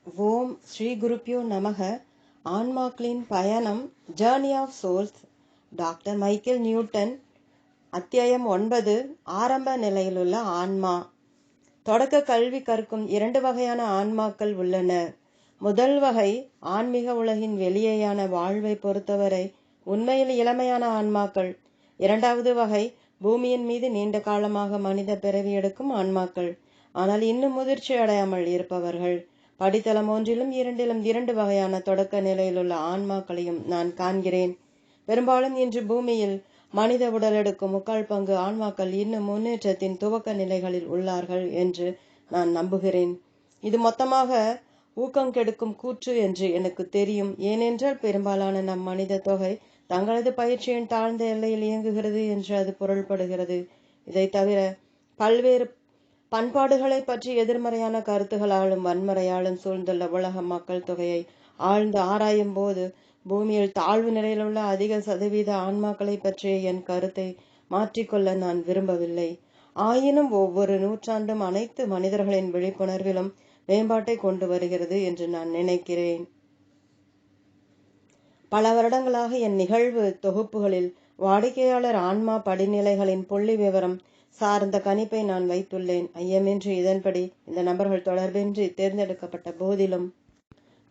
ஓம் ஸ்ரீ குருப்யோ நமக. ஆன்மாக்களின் பயணம், journey of souls, doctor Michael Newton. அத்தியாயம் 9, ஆரம்ப நிலையிலுள்ள ஆன்மா. தொடக்க கல்வி கற்கும் 2 வகையான ஆன்மாக்கள் உள்ளனர். முதல் வகை ஆன்மீக உலகின் வெளியேயான வாழ்வை பொறுத்தவரை உண்மையில் இளமையான ஆன்மாக்கள். இரண்டாவது வகை பூமியின் மீது நீண்ட காலமாக மனித பிறவி எடுக்கும் ஆன்மாக்கள், ஆனால் இன்னும் முதிர்ச்சி அடையாமல் இருப்பவர்கள். படித்தளம் 1லும் 2லும் 2 வகையான தொடக்க நிலையிலுள்ள ஆன்மாக்களையும் நான் காண்கிறேன். பெரும்பாலும் இன்று பூமியில் மனித உடல் எடுக்கும் 3/4 பங்கு ஆன்மாக்கள் இன்னும் முன்னேற்றத்தின் துவக்க நிலைகளில் உள்ளார்கள் என்று நான் நம்புகிறேன். இது மொத்தமாக ஊக்கம் கெடுக்கும் கூற்று என்று எனக்கு தெரியும். ஏனென்றால் பெரும்பாலான நம் மனித தொகை தங்களது பயிற்சியின் தாழ்ந்த எல்லையில் இயங்குகிறது என்று அது பொருள்படுகிறது. இதை தவிர பல்வேறு பண்பாடுகளை பற்றி எதிர்மறையான கருத்துகளாலும் வன்முறையாலும் சூழ்ந்துள்ள உலக மக்கள் தொகையை ஆழ்ந்து ஆராயும் போது பூமியில் தாழ்வு நிலையிலுள்ள அதிக சதவீத ஆன்மாக்களை பற்றிய என் கருத்தை மாற்றிக்கொள்ள நான் விரும்பவில்லை. ஆயினும் ஒவ்வொரு நூற்றாண்டும் அனைத்து மனிதர்களின் விழிப்புணர்விலும் மேம்பாட்டை கொண்டு வருகிறது என்று நான் நினைக்கிறேன். பல வருடங்களாக என் நிகழ்வு தொகுப்புகளில் வாடிக்கையாளர் ஆன்மா படிநிலைகளின் புள்ளி விவரம் சார்ந்த கணிப்பை நான் வைத்துள்ளேன். ஐயமின்றி இதன்படி இந்த நபர்கள் தொடர்பின்றி தேர்ந்தெடுக்கப்பட்ட போதிலும்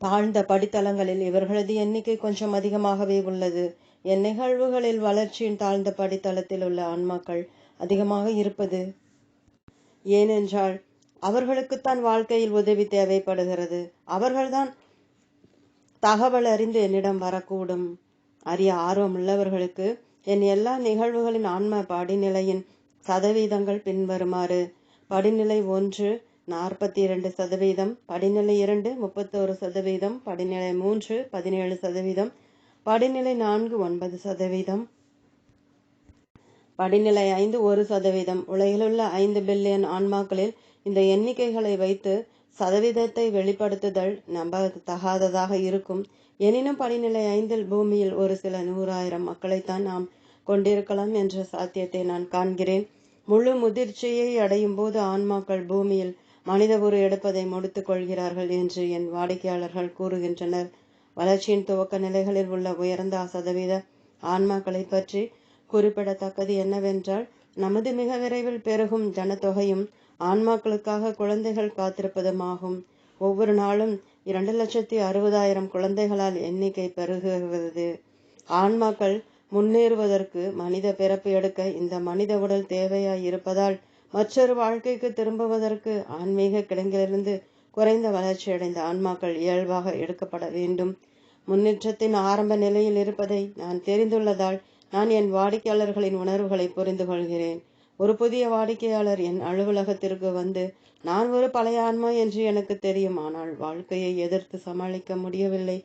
தாழ்ந்த படித்தளங்களில் இவர்களது எண்ணிக்கை கொஞ்சம் அதிகமாகவே உள்ளது. என் நிகழ்வுகளில் வளர்ச்சியின் தாழ்ந்த படித்தளத்தில் உள்ள ஆன்மாக்கள் அதிகமாக இருப்பது ஏனென்றால் அவர்களுக்குத்தான் வாழ்க்கையில் உதவி தேவைப்படுகிறது. அவர்கள்தான் தகவல் அறிந்து என்னிடம் வரக்கூடும். அறிய ஆர்வம் உள்ளவர்களுக்கு என் எல்லா நிகழ்வுகளின் ஆன்ம படிநிலையின் சதவீதங்கள் பின்வருமாறு: படிநிலை 1 42%, படிநிலை 2 31%, படிநிலை 3 17%, படிநிலை 4 9%, படிநிலை 5 1%. உலகிலுள்ள 5 பில்லியன் ஆன்மாக்களில் இந்த எண்ணிக்கைகளை வைத்து சதவீதத்தை வெளிப்படுத்துதல் நம்பத்தகாததாக இருக்கும். எனினும் படிநிலை 5இல் பூமியில் ஒரு சில 100,000 மக்களைத்தான் நாம் கொண்டிருக்கலாம் என்ற சாத்தியத்தை நான் காண்கிறேன். முழு முதிர்ச்சியை அடையும் போது ஆன்மாக்கள் பூமியில் மனித உரு எடுப்பதை முடித்துக் கொள்கிறார்கள் என்று என் வாடிக்கையாளர்கள் கூறுகின்றனர். வளர்ச்சியின் துவக்க நிலைகளில் உள்ள உயர்ந்த சதவீத ஆன்மாக்களை பற்றி குறிப்பிடத்தக்கது என்னவென்றால், நமது மிக விரைவில் பெருகும் ஜனத்தொகையும் ஆன்மாக்களுக்காக குழந்தைகள் காத்திருப்பதுமாகும். ஒவ்வொரு நாளும் 2,60,000 குழந்தைகளால் எண்ணிக்கை பெருகுகிறது. ஆன்மாக்கள் முன்னேறுவதற்கு மனித பிறப்பு எடுக்க இந்த மனித உடல் தேவையாய் இருப்பதால் மற்றொரு வாழ்க்கைக்கு திரும்புவதற்கு ஆன்மீக கிடங்கிலிருந்து குறைந்த வளர்ச்சியடைந்த ஆன்மாக்கள் இயல்பாக எடுக்கப்பட வேண்டும். முன்னேற்றத்தின் ஆரம்ப நிலையில் இருப்பதை நான் தெரிந்துள்ளதால் நான் என் வாடிக்கையாளர்களின் உணர்வுகளை புரிந்து கொள்கிறேன். ஒரு புதிய வாடிக்கையாளர் என் அலுவலகத்திற்கு வந்து, நான் ஒரு பழைய ஆன்மா என்று எனக்கு தெரியும், ஆனால் வாழ்க்கையை எதிர்த்து சமாளிக்க முடியவில்லை,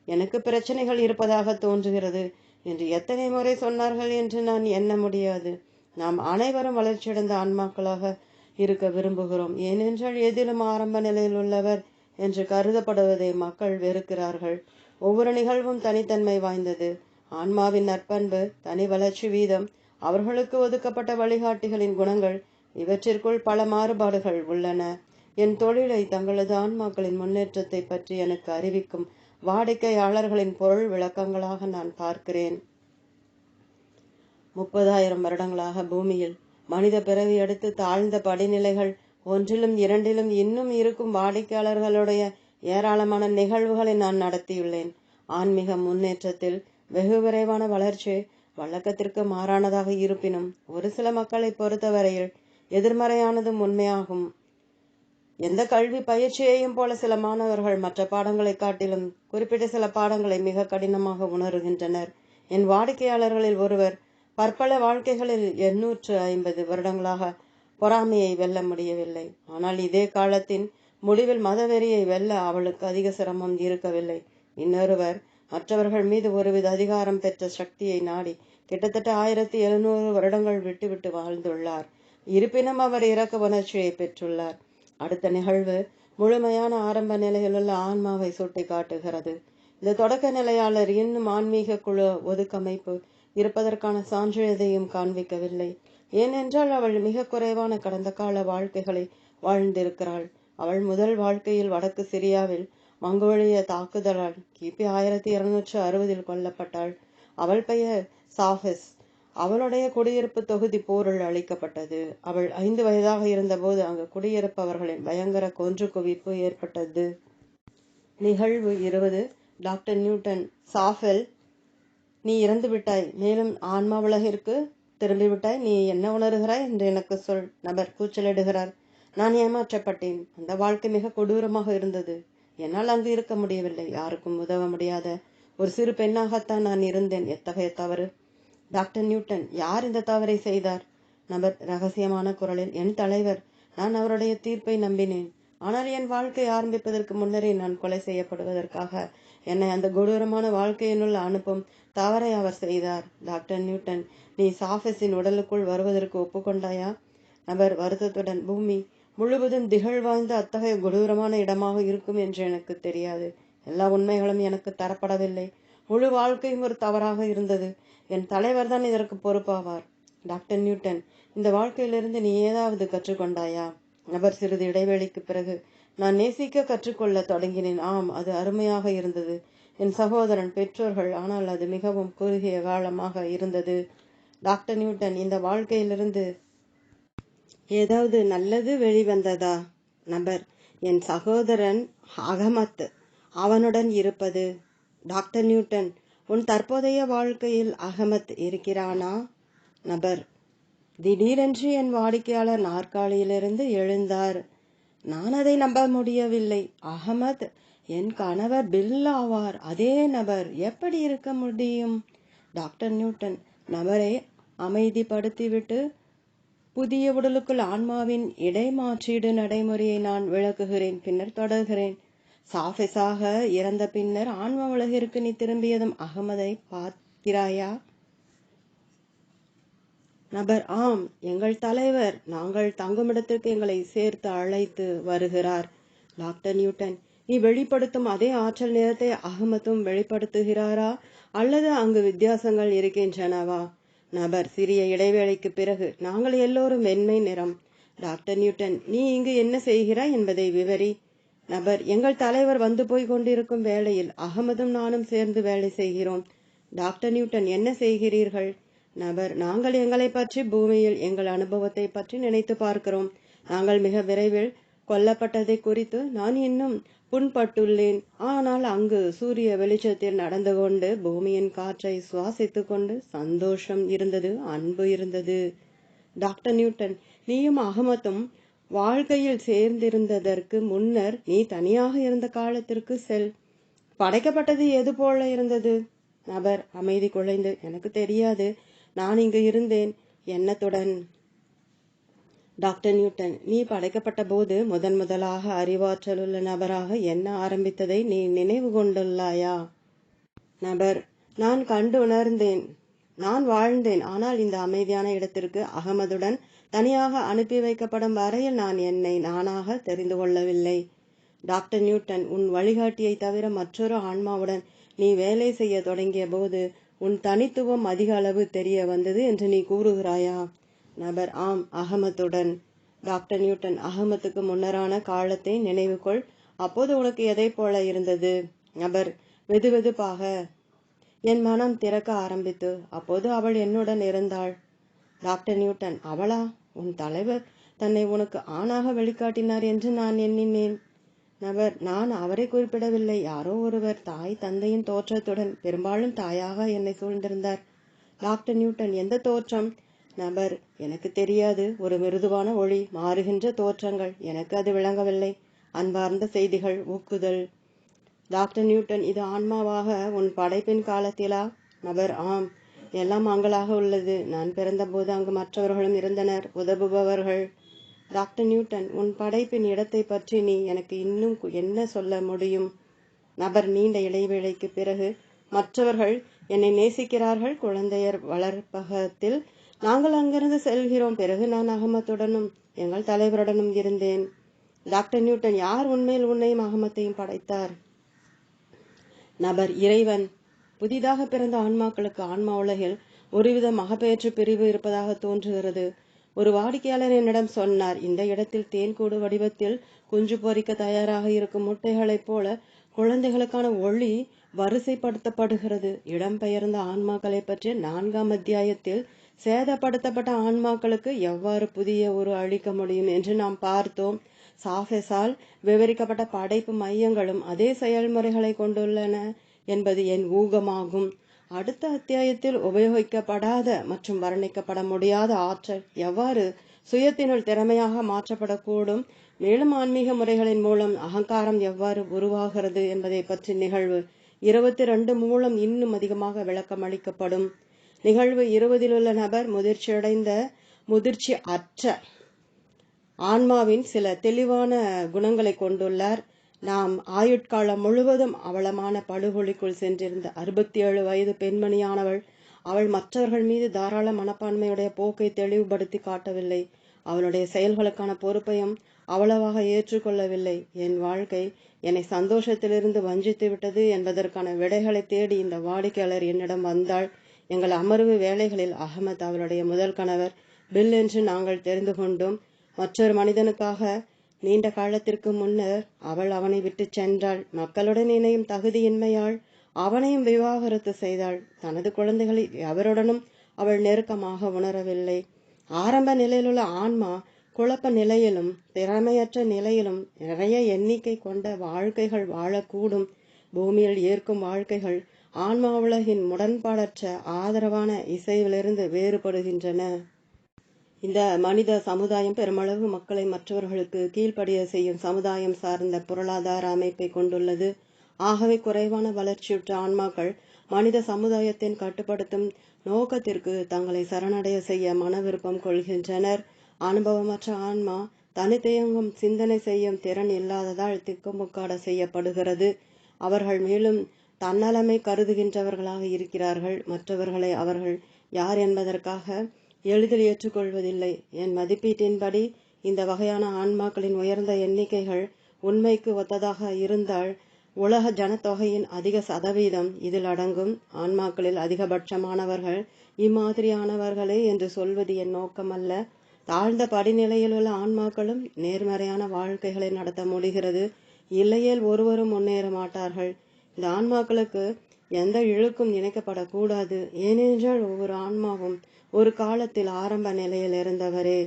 எனக்கு பிரச்சனைகள் இருப்பதாக தோன்றுகிறது என்று எத்தனை முறை சொன்னார்கள் என்று நான் எண்ண முடியாது. நாம் அனைவரும் வளர்ச்சியடைந்த ஆன்மாக்களாக இருக்க விரும்புகிறோம். ஏனென்றால் எதிலும் ஆரம்ப நிலையில் உள்ளவர் என்று கருதப்படுவதை மக்கள் வெறுக்கிறார்கள். ஒவ்வொரு நிகழ்வும் தனித்தன்மை வாய்ந்தது. ஆன்மாவின் நற்பண்பு, தனி வளர்ச்சி வீதம், அவர்களுக்கு ஒதுக்கப்பட்ட வழிகாட்டிகளின் குணங்கள், இவற்றிற்குள் பல மாறுபாடுகள் உள்ளன. என் தொழிலை தங்களது ஆன்மாக்களின் முன்னேற்றத்தை பற்றி எனக்கு அறிவிக்கும் வாடிக்கையாளர்களின் பொருள் விளக்கங்களாக நான் பார்க்கிறேன். 30,000 வருடங்களாக பூமியில் மனித பிறவி எடுத்து தாழ்ந்த படிநிலைகள் 1லும் 2லும் இன்னும் இருக்கும் வாடிக்கையாளர்களுடைய ஏராளமான நிகழ்வுகளை நான் நடத்தியுள்ளேன். ஆன்மீக முன்னேற்றத்தில் வெகு விரைவான வளர்ச்சி வழக்கத்திற்கு மாறானதாக இருப்பினும் ஒரு சில மக்களை பொறுத்தவரையில் எதிர்மறையானதும் உண்மையாகும். எந்த கல்வி பயிற்சியையும் போல சில மாணவர்கள் மற்ற பாடங்களை காட்டிலும் குறிப்பிட்ட சில பாடங்களை மிக கடினமாக உணர்கின்றனர். என் வாடிக்கையாளர்களில் ஒருவர் பற்பல வாழ்க்கைகளில் 850 வருடங்களாக பொறாமையை வெல்ல முடியவில்லை. ஆனால் இதே காலத்தின் முடிவில் மதவெறியை வெல்ல அவளுக்கு அதிக சிரமம் இருக்கவில்லை. இன்னொருவர் மற்றவர்கள் மீது ஒருவித அதிகாரம் பெற்ற சக்தியை நாடி கிட்டத்தட்ட 1700 வருடங்கள் விட்டுவிட்டு வாழ்ந்துள்ளார். இருப்பினும் அவர் இரக்க உணர்ச்சியை பெற்றுள்ளார். அடுத்த நிகழ்வு முழுமையான ஆரம்ப நிலையிலுள்ள ஆன்மாவை சுட்டி காட்டுகிறது. இந்த தொடக்க நிலையாளர் இன்னும் ஆன்மீக குழு ஒதுக்கமைப்பு இருப்பதற்கான சான்று எதையும் காண்பிக்கவில்லை. ஏனென்றால் அவள் மிக குறைவான கடந்த கால வாழ்க்கைகளை வாழ்ந்திருக்கிறாள். அவள் முதல் வாழ்க்கையில் வடக்கு சிரியாவில் மங்கோலிய தாக்குதலால் கிபி 1260 கொல்லப்பட்டாள். அவள் பெயர் சாஃபிஸ். அவளுடைய குடியிருப்பு தொகுதி போரில் அழிக்கப்பட்டது. அவள் 5 வயதாக இருந்தபோது அங்கு குடியிருப்பவர்களின் பயங்கர கொன்று குவிப்பு ஏற்பட்டது. நிகழ்வு 20. Doctor Newton. சாஃபெல், நீ இறந்து விட்டாய், மேலும் ஆன்மா உலகிற்கு திரும்பிவிட்டாய். நீ என்ன உணர்கிறாய் என்று எனக்கு சொல். நபர் கூச்சலிடுகிறார். நான் ஏமாற்றப்பட்டேன். அந்த வாழ்க்கை மிக கொடூரமாக இருந்தது. என்னால் அங்கு இருக்க முடியவில்லை. யாருக்கும் உதவ முடியாத ஒரு சிறு பெண்ணாகத்தான் நான் இருந்தேன். எத்தகைய தவறு! டாக்டர் நியூட்டன், யார் இந்த தவறை செய்தார்? நபர் ரகசியமான குரலில், என் தலைவர். நான் அவருடைய தீர்ப்பை நம்பினேன். ஆனால் என் வாழ்க்கை ஆரம்பிப்பதற்கு முன்னரே நான் கொலை செய்யப்படுவதற்காக என்னை அந்த கொடூரமான வாழ்க்கையினுள் அனுப்பும் தவறை அவர் செய்தார். டாக்டர் நியூட்டன், நீ சாஃபிஸின் உடலுக்குள் வருவதற்கு ஒப்புக்கொண்டாயா? நபர் வருத்தத்துடன், பூமி முழுவதும் திகழ் வாய்ந்த அத்தகைய கொடூரமான இடமாக இருக்கும் என்று எனக்கு தெரியாது. எல்லா உண்மைகளும் எனக்கு தரப்படவில்லை. முழு வாழ்க்கையும் ஒரு தவறாக இருந்தது. என் தலைவர் தான் இதற்கு பொறுப்பாவார். டாக்டர் நியூட்டன், இந்த வாழ்க்கையிலிருந்து நீ ஏதாவது கற்றுக்கொண்டாயா? நபர் சிறிது இடைவெளிக்கு பிறகு, நான் நேசிக்க கற்றுக்கொள்ள தொடங்கினேன். ஆம், அது அருமையாக இருந்தது. என் சகோதரன், பெற்றோர்கள். ஆனால் அது மிகவும் குறுகிய காலமாக இருந்தது. டாக்டர் நியூட்டன், இந்த வாழ்க்கையிலிருந்து ஏதாவது நல்லது வெளிவந்ததா? நபர், என் சகோதரன் அகமத், அவனுடன் இருப்பது. டாக்டர் நியூட்டன், உன் தற்போதைய வாழ்க்கையில் அகமத் இருக்கிறானா? நபர், திடீரென்று என் வாடிக்கையாளர் நாற்காலியிலிருந்து எழுந்தார். நான் அதை நம்ப முடியவில்லை. அகமத் என் கணவர் பில் ஆவார். அதே நபர் எப்படி இருக்க முடியும்? டாக்டர் நியூட்டன் நபரை அமைதிப்படுத்திவிட்டு, புதிய உடலுக்குள் ஆன்மாவின் இடைமாற்றீடு நடைமுறையை நான் விளக்குகிறேன், பின்னர் தொடர்கிறேன். சாஃபிஸாக இறந்த பின்னர் ஆன்மா உலகிற்கு நீ திரும்பியதும் அகமதை பார்க்கிறாயா? நபர், ஆம், எங்கள் தலைவர் நாங்கள் தங்குமிடத்திற்கு எங்களை சேர்த்து அழைத்து வருகிறார். டாக்டர் நியூட்டன், நீ வெளிப்படுத்தும் அதே ஆற்றல் நிறத்தை அகமதும் வெளிப்படுத்துகிறாரா, அல்லது அங்கு வித்தியாசங்கள் இருக்கின்றனவா? நபர் சிறிய இடைவேளைக்கு பிறகு, நாங்கள் எல்லோரும் வெண்மை நிறம். டாக்டர் நியூட்டன், நீ இங்கு என்ன செய்கிறாய் என்பதை விவரி. நபர், எங்கள் தலைவர் வந்து போய் கொண்டிருக்கும் வேளையில் அகமதும் நானும் சேர்ந்து வேலை செய்கிறோம். டாக்டர் நியூட்டன், என்ன செய்கிறீர்கள்? நபர், நாங்கள் எங்களை பற்றி, பூமியில் எங்கள் அனுபவத்தை பற்றி நினைத்து பார்க்கிறோம். நாங்கள் மிக விரைவில் கொல்லப்பட்டதை குறித்து நான் இன்னும் புண்பட்டுள்ளேன். ஆனால் அங்கு சூரிய வெளிச்சத்தில் நடந்து கொண்டு பூமியின் காற்றை சுவாசித்து கொண்டு சந்தோஷம் இருந்தது, அன்பு இருந்தது. டாக்டர் நியூட்டன், நீயும் அகமதும் வாழ்க்கையில் சேர்ந்திருந்ததற்கு முன்னர் நீ தனியாக இருந்த காலத்திற்கு செல். படைக்கப்பட்டது எது போல இருந்தது? நபர் அமைதி குலைந்து, எனக்கு தெரியாது. நான் இங்கு இருந்தேன் எண்ணத்துடன். டாக்டர் நியூட்டன், நீ படைக்கப்பட்ட போது முதலாக அறிவாற்றலுள்ள நபராக எண்ண ஆரம்பித்ததை நீ நினைவு கொண்டுள்ளாயா? நபர், நான் கண்டு உணர்ந்தேன். நான் வாழ்ந்தேன். ஆனால் இந்த அமைதியான இடத்திற்கு அகமதுடன் தனியாக அனுப்பி வைக்கப்படும் வரையில் நான் என்னை நானாக தெரிந்து கொள்ளவில்லை. டாக்டர் நியூட்டன், உன் வழிகாட்டியை தவிர மற்றொரு ஆன்மாவுடன் நீ வேலை செய்ய தொடங்கிய போது உன் தனித்துவம் அதிக அளவு தெரிய வந்தது என்று நீ கூறுகிறாயா? நபர், ஆம், அகமதுடன். டாக்டர் நியூட்டன், அகமதுக்கு முன்னரான காலத்தை நினைவுகொள். அப்போது உனக்கு எதை போல இருந்தது? நபர், வெதுவெதுப்பாக. என் மனம் திறக்க ஆரம்பித்து, அப்போது அவள் என்னுடன் இருந்தாள். டாக்டர் நியூட்டன், அவளா? உன் தலைவர் தன்னை உனக்கு ஆணாக வெளிக்காட்டினார் என்று நான் எண்ணினேன். நபர், நான் அவரை குறிப்பிடவில்லை. யாரோ ஒருவர் தாய் தந்தையின் தோற்றத்துடன், பெரும்பாலும் தாயாக என்னை சூழ்ந்திருந்தார். டாக்டர் நியூட்டன், எந்த தோற்றம்? நபர், எனக்கு தெரியாது. ஒரு மிருதுவான ஒளி, மாறுகின்ற தோற்றங்கள். எனக்கு அது விளங்கவில்லை. அன்பார்ந்த செய்திகள், ஊக்குதல். டாக்டர் நியூட்டன், இது ஆன்மாவாக உன் படைப்பின் காலத்திலா? நபர், ஆம், எல்லாம் மங்களாக உள்ளது. நான் பிறந்தபோது அங்கு மற்றவர்களும் இருந்தனர், உதவுபவர்கள். டாக்டர் நியூட்டன், உன் படைப்பின் இடத்தை பற்றி நீ எனக்கு இன்னும் என்ன சொல்ல முடியும்? நபர் நீண்ட இடைவேளைக்கு பிறகு, மற்றவர்கள் என்னை நேசிக்கிறார்கள். குழந்தையர் வளர்ப்பகத்தில் நாங்கள் அங்கிருந்து செல்கிறோம். பிறகு நான் அகமதுடனும் எங்கள் தலைவருடனும் இருந்தேன். டாக்டர் நியூட்டன், யார் உண்மையில் உன்னையும் அகமத்தையும் படைத்தார்? நபர், இறைவன். புதிதாக பிறந்த ஆன்மாக்களுக்கு ஆன்மா உலகில் ஒருவித மகப்பேற்று பிரிவு இருப்பதாக தோன்றுகிறது. ஒரு வாடிக்கையாளர் என்னிடம் சொன்னார், இந்த இடத்தில் தேன்கூடு வடிவத்தில் குஞ்சு பொரிக்க தயாராக இருக்கும் முட்டைகளைப் போல குழந்தைகளுக்கான ஒளி வரிசைப்படுத்தப்படுகிறது. இடம்பெயர்ந்த ஆன்மாக்களை பற்றிய 4ஆம் அத்தியாயத்தில் சேதப்படுத்தப்பட்ட ஆன்மாக்களுக்கு எவ்வாறு புதிய உரு அளிக்க முடியும் என்று நாம் பார்த்தோம். சாஃபெஸால் விவரிக்கப்பட்ட படைப்பு மையங்களும் அதே செயல்முறைகளை கொண்டுள்ளன என்பது என் ஊகமாகும். அடுத்த அத்தியாயத்தில் உபயோகிக்கப்படாத மற்றும் வர்ணிக்கப்பட முடியாத ஆற்றல் எவ்வாறு சுயத்தினுள் திறமையாக மாற்றப்படக்கூடும், மேலும் ஆன்மீக முறைகளின் மூலம் அகங்காரம் எவ்வாறு உருவாகிறது என்பதை பற்றி நிகழ்வு 22 மூலம் இன்னும் அதிகமாக விளக்கம் அளிக்கப்படும். நிகழ்வு 20 உள்ள நபர் முதிர்ச்சி அற்ற ஆன்மாவின் சில தெளிவான குணங்களை கொண்டுள்ளார். நாம் ஆயுட்காலம் முழுவதும் அவலமான படுகொலிக்குள் சென்றிருந்த 67 வயது பெண்மணியானவள், அவள் மற்றவர்கள் மீது தாராள மனப்பான்மையுடைய போக்கை தெளிவுபடுத்தி காட்டவில்லை. அவளுடைய செயல்களுக்கான பொறுப்பையும் அவ்வளவாக ஏற்றுக்கொள்ளவில்லை. என் வாழ்க்கை என்னை சந்தோஷத்திலிருந்து வஞ்சித்து விட்டது என்பதற்கான விடைகளை தேடி இந்த வாடிக்கையாளர் என்னிடம் வந்தாள். எங்கள் அமர்வு வேலைகளில் அகமத் அவளுடைய முதல் கணவர் பில் என்று நாங்கள் தெரிந்து கொண்டோம். மற்றொரு மனிதனுக்காக நீண்ட காலத்திற்கு முன்னர் அவள் அவனை விட்டு சென்றாள். மக்களுடன் இணையும் தகுதியின்மையால் அவனையும் விவாகரத்து செய்தாள். தனது குழந்தைகளை எவருடனும் அவள் நெருக்கமாக உணரவில்லை. ஆரம்ப நிலையிலுள்ள ஆன்மா குழப்ப நிலையிலும் திறமையற்ற நிலையிலும் நிறைய எண்ணிக்கை கொண்ட வாழ்க்கைகள் வாழக்கூடும். பூமியில் ஏற்கும் வாழ்க்கைகள் ஆன்மா உலகின் முரண்பாடற்ற ஆதரவான இசைவிலிருந்து வேறுபடுகின்றன. இந்த மனித சமுதாயம் பெருமளவு மக்களை மற்றவர்களுக்கு கீழ்ப்படிய செய்யும் சமுதாயம் சார்ந்த பொருளாதார அமைப்பை கொண்டுள்ளது. ஆகவே குறைவான வளர்ச்சியுற்ற ஆன்மாக்கள் மனித சமுதாயத்தின் கட்டுப்படுத்தும் நோக்கத்திற்கு தங்களை சரணடைய செய்ய மன விருப்பம் கொள்கின்றனர். அனுபவமற்ற ஆன்மா தனித்தியங்கும் சிந்தனை செய்யும் திறன் இல்லாததால் திக்குமுக்காட செய்யப்படுகிறது. அவர்கள் மேலும் தன்னலமை கருதுகின்றவர்களாக இருக்கிறார்கள். மற்றவர்களை அவர்கள் யார் என்பதற்காக எளிதில் ஏற்றுக்கொள்வதில்லை. என் மதிப்பீட்டின்படி இந்த வகையான ஆன்மாக்களின் உயர்ந்த எண்ணிக்கைகள் உண்மைக்கு ஒத்ததாக இருந்தால் உலக ஜனத்தொகையின் அதிக சதவீதம் இதில் அடங்கும். ஆன்மாக்களில் அதிகபட்சமானவர்கள் இம்மாதிரியானவர்களே என்று சொல்வது என் நோக்கமல்ல. தாழ்ந்த படிநிலையில் உள்ள ஆன்மாக்களும் நேர்மறையான வாழ்க்கைகளை நடத்த முடிகிறது. இல்லையேல் ஒருவரும் முன்னேற மாட்டார்கள். இந்த ஆன்மாக்களுக்கு எந்த இழுக்கும் இணைக்கப்படக்கூடாது. ஏனென்றால் ஒவ்வொரு ஆன்மாவும் ஒரு காலத்தில் ஆரம்ப நிலையில் இருந்தவரே.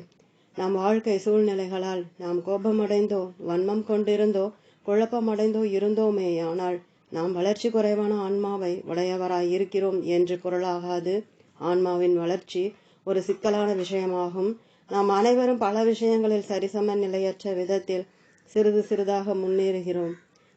நம் வாழ்க்கை சூழ்நிலைகளால் நாம் கோபமடைந்தோ வன்மம் கொண்டிருந்தோ குழப்பமடைந்தோ இருந்தோமேயானால் நாம் வளர்ச்சி குறைவான ஆன்மாவை உடையவராய் இருக்கிறோம் என்று பொருளாகாது. ஆன்மாவின் வளர்ச்சி ஒரு சிக்கலான விஷயமாகும். நாம் அனைவரும் பல விஷயங்களில் சரிசம நிலையற்ற விதத்தில் சிறிது சிறிதாக முன்னேறுகிறோம்.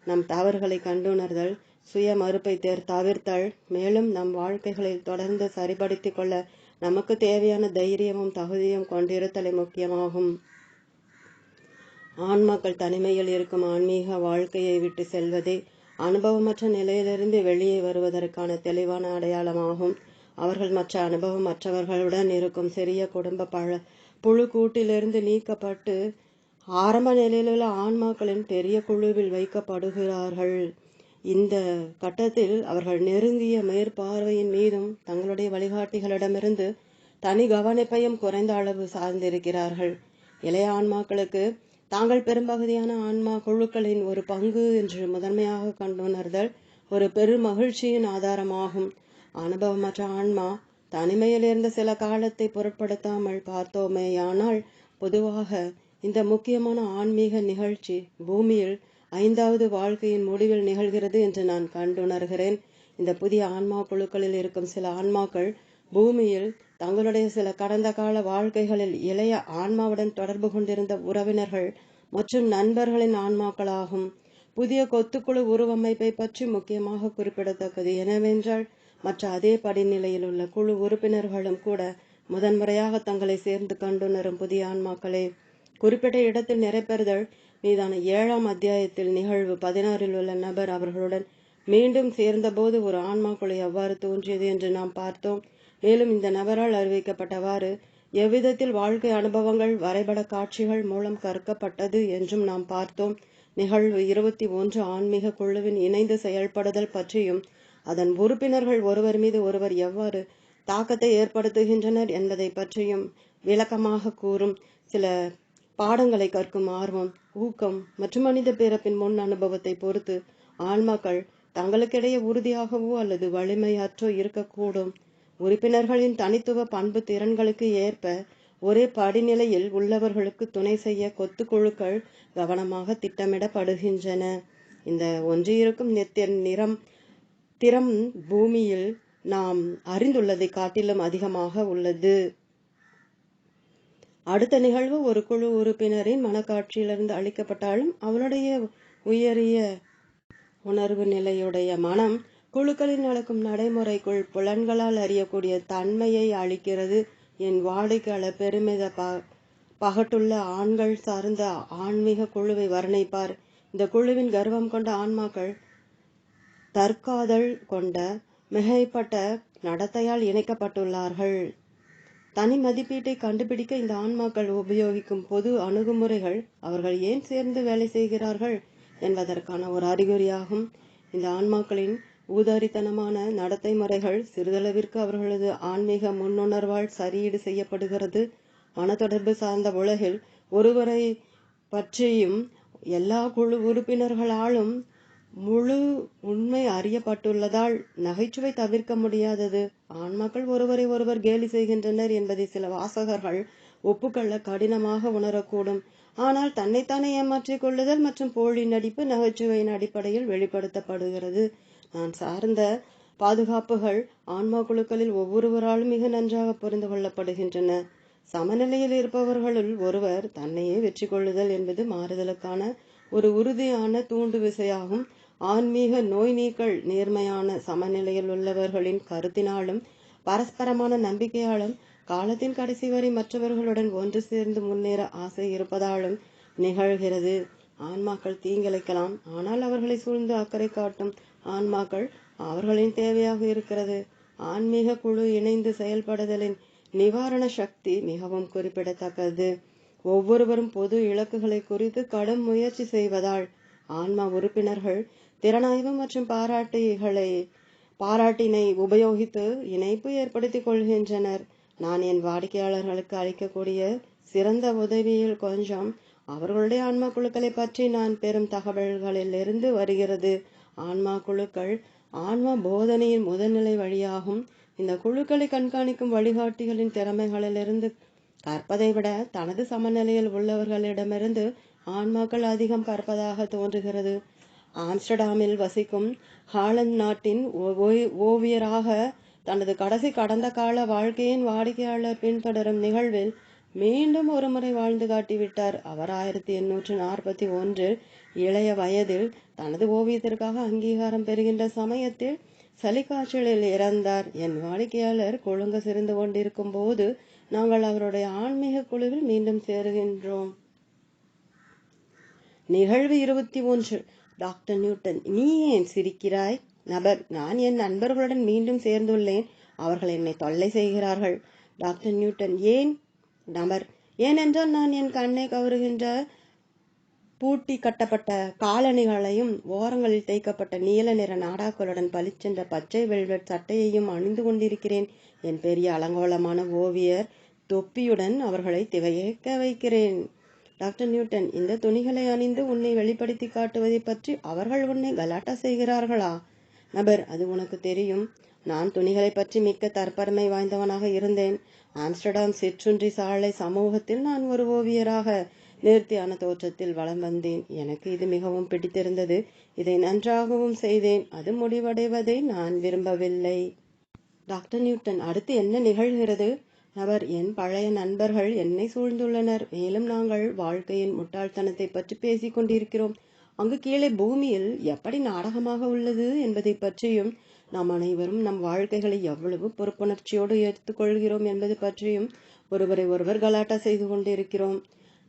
நம் தவறுகளை கண்டுணர்தல், சுய மறுப்பை தவிர்த்தல், மேலும் நம் வாழ்க்கைகளில் தொடர்ந்து சரிபடுத்திக் கொள்ள நமக்கு தேவையான தைரியமும் தகுதியும் கொண்டிருத்தலை முக்கியமாகும். ஆன்மாக்கள் தனிமையில் இருக்கும் ஆன்மீக வாழ்க்கையை விட்டு செல்வதே அனுபவமற்ற நிலையிலிருந்து வெளியே வருவதற்கான தெளிவான அடையாளமாகும். அவர்கள் மற்ற அனுபவம் மற்றவர்களுடன் இருக்கும் சிறிய குடும்ப புழு கூட்டிலிருந்து நீக்கப்பட்டு ஆரம்ப நிலையிலுள்ள ஆன்மாக்களின் பெரிய குழுவில் வைக்கப்படுகிறார்கள். இந்த கட்டத்தில் அவர்கள் நெருங்கிய மேற்பார்வையின் மீதும் தங்களுடைய வழிகாட்டிகளிடமிருந்து தனி கவனிப்பையும் குறைந்த அளவு சார்ந்திருக்கிறார்கள். இளைய ஆன்மாக்களுக்கு தாங்கள் பெரும்பகுதியான ஆன்மா குழுக்களின் ஒரு பங்கு என்று முதன்மையாக கண்டுணர்தல் ஒரு பெரும் மகிழ்ச்சியின் ஆதாரமாகும். அனுபவமற்ற ஆன்மா தனிமையில் இருந்த சில காலத்தை பொருட்படுத்தாமல் பார்த்தோமேயானால் பொதுவாக இந்த முக்கியமான ஆன்மீக நிகழ்ச்சி பூமியில் 5வது வாழ்க்கையின் முடிவில் நிகழ்கிறது என்று நான் கண்டுணர்கிறேன். இந்த புதிய ஆன்மா குழுக்களில் இருக்கும் சில ஆன்மாக்கள் பூமியில் தங்களுடைய சில கடந்த கால வாழ்க்கைகளில் இளைய ஆன்மாவுடன் தொடர்பு கொண்டிருந்த உறவினர்கள் மற்றும் நண்பர்களின் ஆன்மாக்களாகும். புதிய கொத்துக்குழு உருவமைப்பை பற்றி முக்கியமாக குறிப்பிடத்தக்கது என்னவென்றால், மற்ற அதே படிநிலையில் உள்ள குழு உறுப்பினர்களும் கூட முதன்முறையாக தங்களை சேர்ந்து கண்டுணரும் புதிய ஆன்மாக்களே. குறிப்பிட்ட இடத்தில் நிறைபெறுதல் மீதான 7ஆம் அத்தியாயத்தில் நிகழ்வு 16 உள்ள நபர் அவர்களுடன் மீண்டும் சேர்ந்தபோது ஒரு ஆன்மாக்குழு எவ்வாறு தோன்றியது என்று நாம் பார்த்தோம். மேலும் இந்த நபரால் அறிவிக்கப்பட்டவாறு எவ்விதத்தில் வாழ்க்கை அனுபவங்கள் வரைபட காட்சிகள் மூலம் கற்கப்பட்டது என்றும் நாம் பார்த்தோம். நிகழ்வு 21 ஆன்மீக குழுவின் இணைந்து செயல்படுதல் பற்றியும் அதன் உறுப்பினர்கள் ஒருவர் மீது ஒருவர் எவ்வாறு தாக்கத்தை ஏற்படுத்துகின்றனர் என்பதை பற்றியும் விளக்கமாக கூறும் சில பாடங்களை கற்கும் ஆர்வம், ஊக்கம் மற்றும் மனித பிறப்பின் முன் அனுபவத்தை பொறுத்து ஆன்மாக்கள் தங்களுக்கிடையே உறுதியாகவோ அல்லது வலிமையற்றோ இருக்கக்கூடும். உறுப்பினர்களின் தனித்துவ பண்பு திறன்களுக்கு ஏற்ப ஒரே படிநிலையில் உள்ளவர்களுக்கு துணை செய்ய கொத்து குழுக்கள் கவனமாக திட்டமிடப்படுகின்றன. இந்த ஒன்றியிருக்கும் திறம் பூமியில் நாம் அறிந்துள்ளதை காட்டிலும் அதிகமாக உள்ளது. அடுத்த நிகழ்வு ஒரு குழு உறுப்பினரின் மனக்காட்சியிலிருந்து அளிக்கப்பட்டாலும் அவளுடைய உயரிய உணர்வு நிலையுடைய மனம் குழுக்களில் நடக்கும் நடைமுறைக்குள் புலன்களால் அறியக்கூடிய தன்மையை அளிக்கிறது. என் வாடிக்கையாளர் பெருமித பகட்டுள்ள ஆண்கள் சார்ந்த ஆன்மீக குழுவை வர்ணிப்பார். இந்த குழுவின் கர்வம் கொண்ட ஆன்மாக்கள் தற்காதல் கொண்ட மிகைப்பட்ட நடத்தையால் இணைக்கப்பட்டுள்ளார்கள். தனி மதிப்பீட்டை கண்டுபிடிக்க இந்த ஆன்மாக்கள் உபயோகிக்கும் பொது அணுகுமுறைகள் அவர்கள் ஏன் சேர்ந்து வேலை செய்கிறார்கள் என்பதற்கான ஒரு அறிகுறியாகும். இந்த ஆன்மாக்களின் ஊதாரித்தனமான நடத்தை முறைகள் சிறிதளவிற்கு அவர்களது ஆன்மீக முன்னுணர்வால் சரியீடு செய்யப்படுகிறது. மனத்தொடர்பு சார்ந்த உலகில் ஒருவரை பற்றியும் எல்லா குழு உறுப்பினர்களாலும் முழு உண்மை அறியப்பட்டுள்ளதால் நகைச்சுவை தவிர்க்க முடியாதது. ஆன்மாக்கள் ஒருவரை ஒருவர் கேலி செய்கின்றனர் என்பதை சில வாசகர்கள் ஒப்புக்கொள்ள கடினமாக உணரக்கூடும். ஆனால் தன்னைத்தானே ஏமாற்றிக் கொள்ளுதல் மற்றும் போலி நடிப்பு நகைச்சுவையின் அடிப்படையில் வெளிப்படுத்தப்படுகிறது. நான் சார்ந்த பாதுகாப்புகள் ஆன்மா குழுக்களில் ஒவ்வொருவராலும் மிக நன்றாக புரிந்து கொள்ளப்படுகின்றன. சமநிலையில் இருப்பவர்களுள் ஒருவர் தன்னையே வெற்றி கொள்ளுதல் என்பது மாறுதலுக்கான ஒரு உறுதியான தூண்டு விசையாகும். ஆன்மீக நோய் நீக்கல் நேர்மையான சமநிலையில் உள்ளவர்களின் கருத்தினாலும் பரஸ்பரமான நம்பிக்கையாலும் காலத்தின் கடைசி வரை மற்றவர்களுடன் ஒன்று சேர்ந்து முன்னேற ஆசை இருப்பதாலும் நிகழ்கிறது. ஆன்மாக்கள் தீங்கிழைக்கலாம், ஆனால் அவர்களை சூழ்ந்து அக்கறை காட்டும் ஆன்மாக்கள் அவர்களின் தேவையாக இருக்கிறது. ஆன்மீக குழு இணைந்து செயல்படுதலின் நிவாரண சக்தி மிகவும் குறிப்பிடத்தக்கது. ஒவ்வொருவரும் பொது இலக்குகளை குறித்து கடும் முயற்சி செய்வதால் ஆன்மா உறுப்பினர்கள் திறனாய்வு மற்றும் பாராட்டினை உபயோகித்து இணைப்பு ஏற்படுத்திக் கொள்கின்றனர். நான் என் வாடிக்கையாளர்களுக்கு அளிக்கக்கூடிய சிறந்த உதவியில் கொஞ்சம் அவர்களுடைய ஆன்மா குழுக்களை பற்றி நான் பெறும் தகவல்களிலிருந்து வருகிறது. ஆன்மா குழுக்கள் ஆன்மா போதனையின் முதல்நிலை வழியாகும். இந்த குழுக்களை கண்காணிக்கும் வழிகாட்டிகளின் திறமைகளிலிருந்து கற்பதை விட தனது சமநிலையில் உள்ளவர்களிடமிருந்து ஆன்மாக்கள் அதிகம் கற்பதாக தோன்றுகிறது. ஆம்ஸ்டர்டாமில் வசிக்கும் ஹாலந்து நாட்டின் ஓவியராக தனது கடந்த கால வாழ்க்கையின் வாடிக்கையாளர் பின்தொடரும் நிகழ்வில் மீண்டும் ஒரு முறை வாழ்ந்து காட்டிவிட்டார். அவர் 1841 இளைய வயதில் தனது ஓவியத்திற்காக அங்கீகாரம் பெறுகின்ற சமயத்தில் சளிக்காய்ச்சலில் இறந்தார். என் வாடிக்கையாளர் கொழுங்க சிரிந்து கொண்டிருக்கும் போது நாங்கள் அவருடைய ஆன்மீக குழுவில் மீண்டும் சேருகின்றோம். நிகழ்வு 21. டாக்டர் நியூட்டன், நீ ஏன் சிரிக்கிறாய்? நபர், நான் என் நண்பர்களுடன் மீண்டும் சேர்ந்துள்ளேன். அவர்கள் என்னை தொல்லை செய்கிறார்கள். டாக்டர் நியூட்டன், ஏன்? நபர், ஏனென்றால் நான் என் கண்ணை கவருகின்ற பூட்டி கட்டப்பட்ட காலணிகளையும் ஓரங்களில் தேய்க்கப்பட்ட நீல நிற நாடாக்களுடன் பளிச்சென்ற பச்சை வெல்வெட் சட்டையையும் அணிந்து கொண்டிருக்கிறேன். என் பெரிய அலங்கோலமான ஓவியர் தொப்பியுடன் அவர்களை திகைக்க வைக்கிறேன். டாக்டர் நியூட்டன், இந்த துணிகளை அணிந்து உன்னை வெளிப்படுத்தி காட்டுவதை பற்றி அவர்கள் உன்னை கலாட்டா செய்கிறார்களா? நபர், அது உனக்கு தெரியும். நான் துணிகளை பற்றி மிக்க தற்பெருமை வாய்ந்தவனாக இருந்தேன். ஆம்ஸ்டர்டாம் சிற்றுண்டி சாலை சமூகத்தில் நான் ஒரு ஓவியராக நேர்த்தியான தோற்றத்தில் வலம் வந்தேன். எனக்கு இது மிகவும் பிடித்திருந்தது. இதை நன்றாகவும் செய்தேன். அது முடிவடைவதை நான் விரும்பவில்லை. டாக்டர் நியூட்டன், அடுத்து என்ன நிகழ்கிறது? நபர், என் பழைய நண்பர்கள் என்னை சூழ்ந்துள்ளனர். மேலும் நாங்கள் வாழ்க்கையின் முட்டாள்தனத்தை பற்றி பேசிக் கொண்டிருக்கிறோம். அங்கு கீழே பூமியில் எப்படி நாடகமாக உள்ளது என்பதை பற்றியும் நாம் அனைவரும் நம் வாழ்க்கைகளை எவ்வளவு பொறுப்புணர்ச்சியோடு எடுத்துக்கொள்கிறோம் என்பது பற்றியும் ஒருவரை ஒருவர் கலாட்டா செய்து கொண்டிருக்கிறோம்.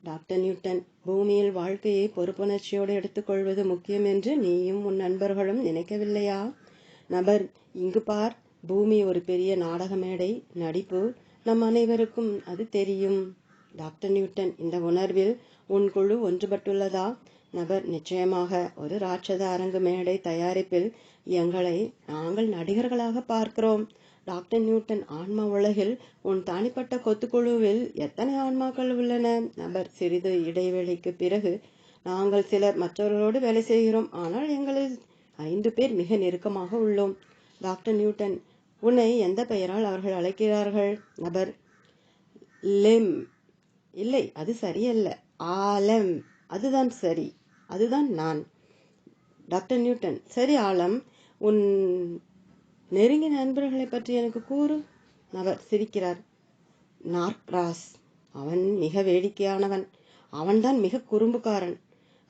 டாக்டர் நியூட்டன், பூமியில் வாழ்க்கையை பொறுப்புணர்ச்சியோடு எடுத்துக்கொள்வது முக்கியம் என்று நீயும் உன் நண்பர்களும் நினைக்கவில்லையா? நபர், இங்கு பார், பூமி ஒரு பெரிய நாடக மேடை, நடிப்பு. நம் அனைவருக்கும் அது தெரியும். டாக்டர் நியூட்டன், இந்த உணர்வில் உன் குழு ஒன்றுபட்டுள்ளதா? நபர், நிச்சயமாக. ஒரு ராட்சத அரங்கு மேடை தயாரிப்பில் எங்களை நாங்கள் நடிகர்களாக பார்க்கிறோம். டாக்டர் நியூட்டன், ஆன்மா உலகில் உன் தனிப்பட்ட கொத்துக்குழுவில் எத்தனை ஆன்மாக்கள் உள்ளன? நபர், சிறிது இடைவெளிக்கு பிறகு, நாங்கள் சிலர் மற்றவர்களோடு வேலை செய்கிறோம். ஆனால் எங்களில் 5 பேர் மிக நெருக்கமாக உள்ளோம். டாக்டர் நியூட்டன், உன்னை எந்த பெயரால் அவர்கள் அழைக்கிறார்கள்? நபர், லெம். இல்லை, அது சரியல்ல. ஆலம். அதுதான் சரி. அதுதான் நான். டாக்டர் நியூட்டன், சரி ஆலம், உன் நெருங்கிய நண்பர்களை பற்றி எனக்கு கூறு. நபர் சிரிக்கிறார். நார்க்ராஸ். அவன் மிக வேடிக்கையானவன். அவன்தான் மிக குறும்புக்காரன்.